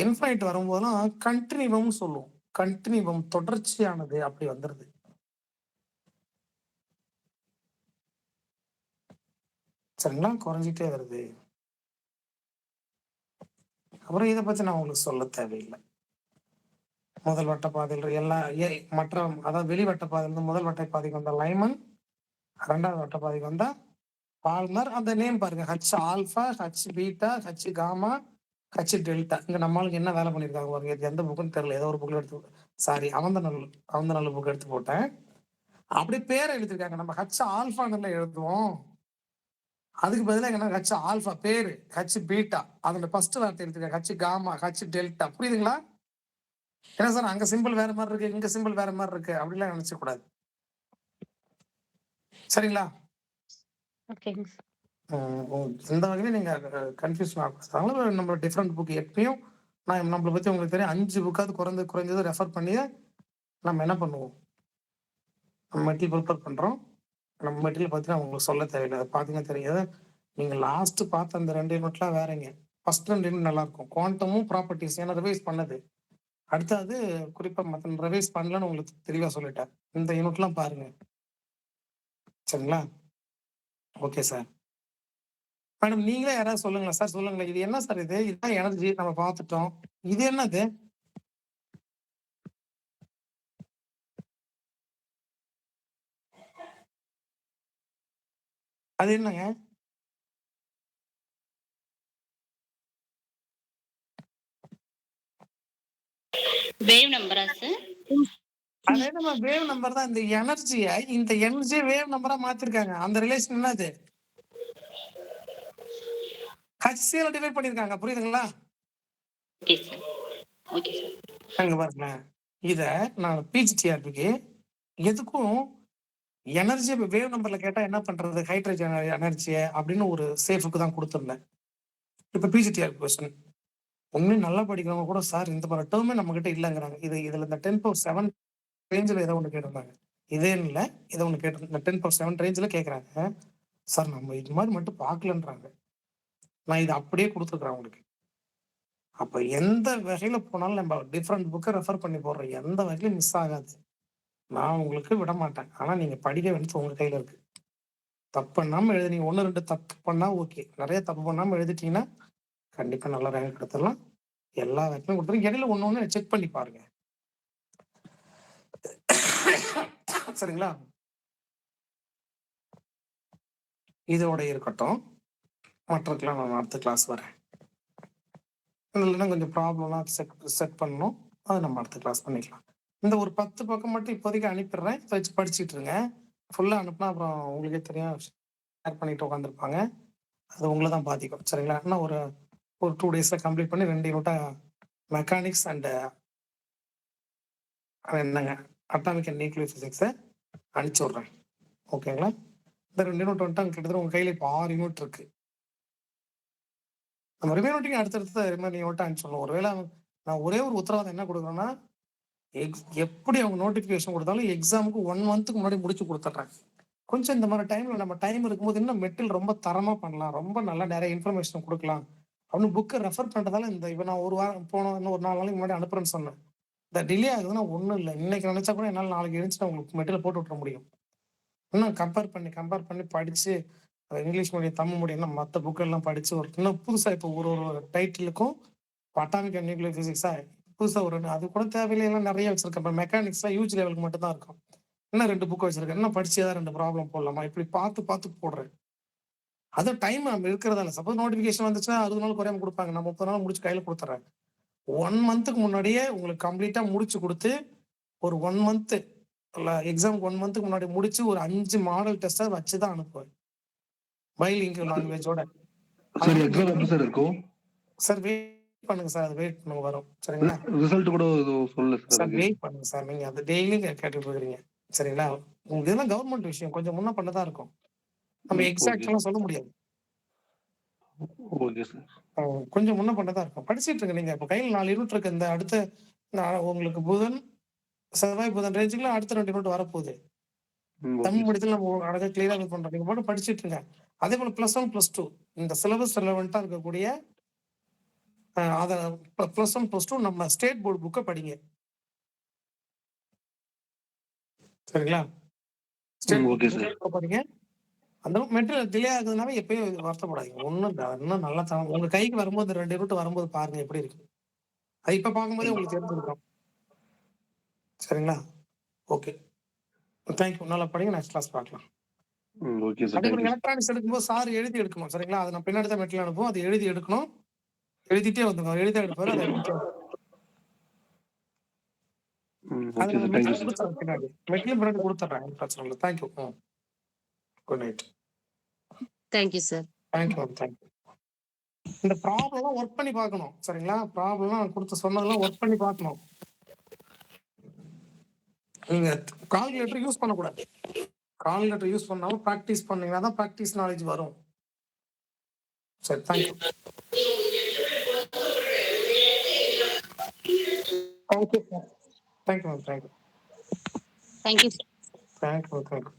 இன்ஃபைனைட் வரும்போதெல்லாம் கண்டினியூவம்னு சொல்லுவோம். கண்டினியூவம் தொடர்ச்சியானது அப்படி வந்துருது. சரிங்களா? குறைஞ்சிட்டே வருது. அப்புறம் இத பத்தி நான் உங்களுக்கு சொல்ல தேவையில்லை. முதல் வட்டப்பாதையில் எல்லா மற்ற அதாவது வெளி வட்டப்பாதையிலிருந்து முதல் வட்டப்பாதைக்கு வந்த லைமன், 2வது வட்டப்பாதைக்கு வந்தா பால்மர். அந்த நேம் பாருங்க. H alpha, H beta, H gamma, H delta. இங்க நம்ம ஆளுங்க என்ன வேலை பண்ணியிருக்காங்க பாருங்க. இது எந்த புக்குன்னு தெரியல. ஏதோ ஒரு புக்ல எடுத்து சாரி அவந்தநல்லூர் புக் எடுத்து போட்டேன். அப்படி பேரை எழுதிருக்காங்க. நம்ம ஹச் ஆல்பான்னு எழுதுவோம். அதுக்கு பதிலா என்ன ஹச் ஆல்பா பேரு, ஹச் பீட்டா. அதோட ஃபர்ஸ்ட் வார்த்தை எடுத்துருக்காங்க. H gamma, H delta. புரியுதுங்களா? ஏன்னா சார் அங்க சிம்பிள் வேற மாதிரி இருக்கு, இங்க சிம்பிள் வேற மாதிரி இருக்கு அப்படிலாம் நினைச்ச கூடாது. சரிங்களா? ஓகேங்க சார். எந்த வகையிலும் நீங்க கன்ஃபியூஷன் ஆகக்கூடாது. அதனால நம்ம டிஃப்ரெண்ட் புக் எப்பயும் நம்மளை பத்தி உங்களுக்கு தெரியும். 5 புக்காவது குறைஞ்சது ரெஃபர் பண்ணி நம்ம என்ன பண்ணுவோம்? நம்ம மெட்டீரியல் ப்ரிப்பேர் பண்றோம். நம்ம மெட்டீரியல் பத்தி நான் உங்களுக்கு சொல்ல தேவையில்லை. அதை பார்த்தீங்கன்னா தெரியாது. நீங்க லாஸ்ட் பார்த்த அந்த 2 யூனிட்லாம் வேறங்க. ஃபர்ஸ்ட் 2 யூனிட் நல்லா இருக்கும். குவாண்டமும் ப்ராப்பர்ட்டிஸ் ஏன்னா ரிவைஸ் பண்ணது. அடுத்தது குறிப்பா மத்த ரிவைஸ் பண்ணலன்னு உங்களுக்கு தெளிவா சொல்லிட்டேன். இந்த யூனிட்லாம் பாருங்க. சரிங்களா? Okay sir. மேடம் நீங்களே யாராவது சொல்லுங்களேன் சார். சொல்லுங்களேன். இது என்ன சார் இது? இதுதான் எனர்ஜி நம்ம பார்த்துட்டோம். இது என்னது? அது என்னங்க? வேவ் நம்பரா சார்? அதே நம்ம வேவ் நம்பர் தான். இந்த எனர்ஜியை வேவ் நம்பரா மாத்திருக்காங்க. அந்த ரிலேஷன் என்னது? ஹச்சிஎல டிவைட் பண்ணிருக்காங்க. புரியுதுங்களா? Okay sir. Okay sir. அங்க பாருங்க. இத நான் பிஜிடிஆர்பிக்கு எதுக்கும் எனர்ஜி வேவ் நம்பர்ல கேட்டா என்ன பண்றது? ஹைட்ரஜன் எனர்ஜி அப்படின்னு ஒரு சேஃபுக்கு தான் கொடுத்துருந்தேன். இப்ப பிஜிடிஆர்பி கொஸ்டின். உண்மையும் நல்லா படிக்கிறவங்க கூட சார் இந்த மாதிரி டேர்மே நம்ம கிட்ட இல்லைங்கிறாங்க. இதுல இந்த 10⁻7 ரேஞ்சில் ஏதோ ஒன்று கேட்டிருந்தாங்க. இதே இல்லை, ஏதோ ஒன்று கேட்டிருந்தாங்க. 10⁻7 ரேஞ்சில் கேட்குறாங்க. சார் நம்ம இது மாதிரி மட்டும் பார்க்கலன்றாங்க. நான் இதை அப்படியே கொடுத்துருக்குறேன் உங்களுக்கு. அப்ப எந்த வகையில போனாலும் நம்ம டிஃப்ரெண்ட் புக்கை ரெஃபர் பண்ணி போடுறோம். எந்த வகையிலும் மிஸ் ஆகாது. நான் உங்களுக்கு விட மாட்டேன். ஆனா நீங்க படிக்க வேண்டியது உங்க கையில இருக்கு. தப்பு பண்ணாம எழுதுனீங்க. 1, 2 தப்பு பண்ணா ஓகே. நிறைய தப்பு பண்ணாம எழுதிட்டீங்கன்னா கண்டிப்பா நல்ல ரேங்க் எடுத்துடலாம். எல்லா வகையிலும் கொடுத்துரும். இடையில ஒண்ணு செக் பண்ணி பாருங்க. சரிங்களா? இதோட இருக்கட்டும். மற்றதுக்கெல்லாம் நான் அடுத்த கிளாஸ் வரேன். இல்லைன்னா கொஞ்சம் ப்ராப்ளம்லாம் செட் பண்ணணும். அதை நம்ம அடுத்த கிளாஸ் பண்ணிக்கலாம். இந்த ஒரு 10 பக்கம் மட்டும் இப்போதைக்கு அனுப்பிடுறேன். வச்சு படிச்சுட்டு இருங்க. ஃபுல்லா அனுப்புனா அப்புறம் உங்களுக்கே தெரியும். ஷேர் பண்ணிட்டு உட்காந்துருப்பாங்க. அது உங்களை தான் பாதிக்கும். சரிங்களா? இன்னும் ஒரு 2 டேஸ்ல கம்ப்ளீட் பண்ணி 2 யூனிட்டா மெக்கானிக்ஸ் அண்ட் என்னங்க அட்டாமிக் அண்ட் நியூக்ளியர் பிசிக்ஸை அனுப்பிச்சு விட்றேன். ஓகேங்களா? இந்த 2 யூனிட் வந்துட்டு கிட்டத்தட்ட உங்க கையில இப்போ 6 யூனிட் இருக்கு. நம்ம ரிமைனிங் அடுத்தடுத்து ரிமைனிங் யூனிட் அனுப்பிச்சு ஒருவேளை நான் ஒரே ஒரு உத்தரவாதம் என்ன கொடுக்குறேன்னா, எப்படி அவங்க நோட்டிபிகேஷன் கொடுத்தாலும் எக்ஸாமுக்கு 1 மந்த்துக்கு முன்னாடி முடிச்சு கொடுத்துட்றேன். கொஞ்சம் இந்த மாதிரி டைம்ல நம்ம டைம் இருக்கும்போது இன்னும் மெட்டீரியல் ரொம்ப தரமா பண்ணலாம். ரொம்ப நல்லா நிறைய இன்ஃபர்மேஷன் கொடுக்கலாம். அப்படின்னு புக்கை ரெஃபர் பண்றதால இப்ப நான் ஒரு வாரம் இன்னும் ஒரு 4 நாளைக்கு முன்னாடி அனுப்புறேன்னு சொன்னேன். இந்த டிலே ஆகுதுன்னா ஒண்ணும் இல்லை. இன்னைக்கு நினைச்சா கூட என்னால் நாளைக்கு எழுந்துச்சு உங்களுக்கு மெட்டீரியல் போட்டு விட்டுற முடியும். இன்னும் கம்பேர் பண்ணி படிச்சு இங்கிலீஷ் மீடியம், தமிழ் மீடியம் மற்ற புக் எல்லாம் படிச்சு இன்னும் புதுசா இப்போ ஒரு டைட்டிலுக்கும் அட்டாமிக் அண்ட் நியூக்ளியர் பிசிக்ஸா புதுசா ஒரு அது கூட தேவையில்லை, எல்லாம் நிறைய வச்சிருக்கேன். இப்போ மெக்கானிக்ஸ்லாம் யூஜி லெவலுக்கு மட்டும் தான் இருக்கும். இன்னும் 2 புக் வச்சிருக்கேன். இன்னும் படிச்சு ஏதாவது 2 ப்ராப்ளம் போடலாமா? இப்படி பார்த்து பார்த்து போடுறேன். அதுவும் டைம் நம்ம இருக்கிறதா இல்ல. சப்போஸ் நோட்டிஃபிகேஷன் வந்துச்சுன்னா 60 நாள் குறையாம குடுப்பாங்க. நான் 30 நாள் முடிச்சு கையில குடுத்துர்றேன். 1 மந்த்துக்கு முன்னாடியே உங்களுக்கு கம்ப்ளீட்டா முடிச்சு குடுத்து, ஒரு 1 மந்த் எக்ஸாம்க்கு 1 மந்த்துக்கு முன்னாடி முடிச்சு ஒரு 5 மாடல் டெஸ்ட்டா வச்சு தான் அனுப்புவேன். பைலிங்குவல் லாங்குவேஜோட. சரி, எக்ஸாம் எப்படி சார் இருக்கும்? சார் வெயிட் பண்ணுங்க சார். அது வெயிட் பண்ணுங்க வரும். சரிங்களா? ரிசல்ட் கூட எதுவும் சொல்லல சார் சார் அதுக்கு. வெயிட் பண்ணுங்க சார். நீங்க அது டெய்லியும் கேட்டுட்டு இருக்கிறீங்க. சரிங்களா? உங்களுக்கு இதெல்லாம் கவர்மெண்ட் விஷயம். கொஞ்சம் முன்ன பின்ன தான் இருக்கும். நம்ம ஓகே. எக்ஸாக்ட்லாம் சொல்ல முடியாது. Okay sir. கொஞ்சம் முன்ன பின்ன தான் இருக்கும். படிச்சிட்டு இருங்க நீங்க. இப்ப கையில 4 யூனிட் இருக்கு. இந்த அடுத்த உங்களுக்கு புதன், செவ்வாய், புதன் ரேஞ்சுக்குலாம் அடுத்த 2 யூனிட் வரப்போகுது. Okay Tamil sir. மீடியத்துல நம்ம அழகா கிளியரா இது பண்றோம். நீங்க பாட்டு படிச்சிட்டு இருங்க. அதே போல +1, +2 இந்த சிலபஸ் ரெலவென்ட்டா இருக்கக்கூடிய அத +1, +2 நம்ம ஸ்டேட் போர்டு புக்க படிங்க. சரிங்களா? State okay sir. போர்டு படிங்க. அந்த மெட்டீரியல் டிலே ஆகுதுனாவே எப்பயும் வருத்தப்படாதீங்க. ஒண்ணும் இல்ல. இன்னும் நல்லா உங்க கைக்கு வரும்போது 2 யூனிட் வரும்போது பாருங்க எப்படி இருக்கு. அது இப்ப பார்க்கும்போதே உங்களுக்கு தெரிஞ்சிருக்கும். சரிங்களா? ஓகே. Thank you. நல்லா படிங்க. நெக்ஸ்ட் கிளாஸ் பார்க்கலாம். Okay sir. அதே தேங்க் போல யூ சார். எலக்ட்ரானிக்ஸ் எடுக்கும்போது சார் எழுதி எடுக்கணும். சரிங்களா? அது நான் பின்னாடி தான் மெட்டீரியல் அனுப்புவோம். அது எழுதி எடுக்கணும். எழுதிட்டே வந்துங்க. எழுதி எடுப்பாரு. அதை எழுதிட்டே அது ஓகே நம்ம sir. Thank you material sir. குடுத்துறேன் பின்னாடி. மெட்டீரியல் பின்னாடி குடுத்துறேன். பிரச்சனை இல்ல. Thank you. Good night. Thank you, sir. Thank you. Thank you. இந்த ப்ராப்ளம்லாம் ஒர்க் பண்ணி பார்க்கணும். சரிங்களா? ப்ராப்ளம்லாம் குடுத்து சொன்னதெல்லாம் ஒர்க் பண்ணி பார்க்கணும். நீங்க கால்குலேட்டர் யூஸ் பண்ணக்கூடாது. கால்குலேட்டர் யூஸ் பண்ணாம பிராக்டிஸ் பண்ணீங்கன்னா தான் பிராக்டிஸ் நாலேஜ் வரும். சரி, thank you. Thank you, sir. Thank you. Thank you. Thank you sir. Thank you. Thank you.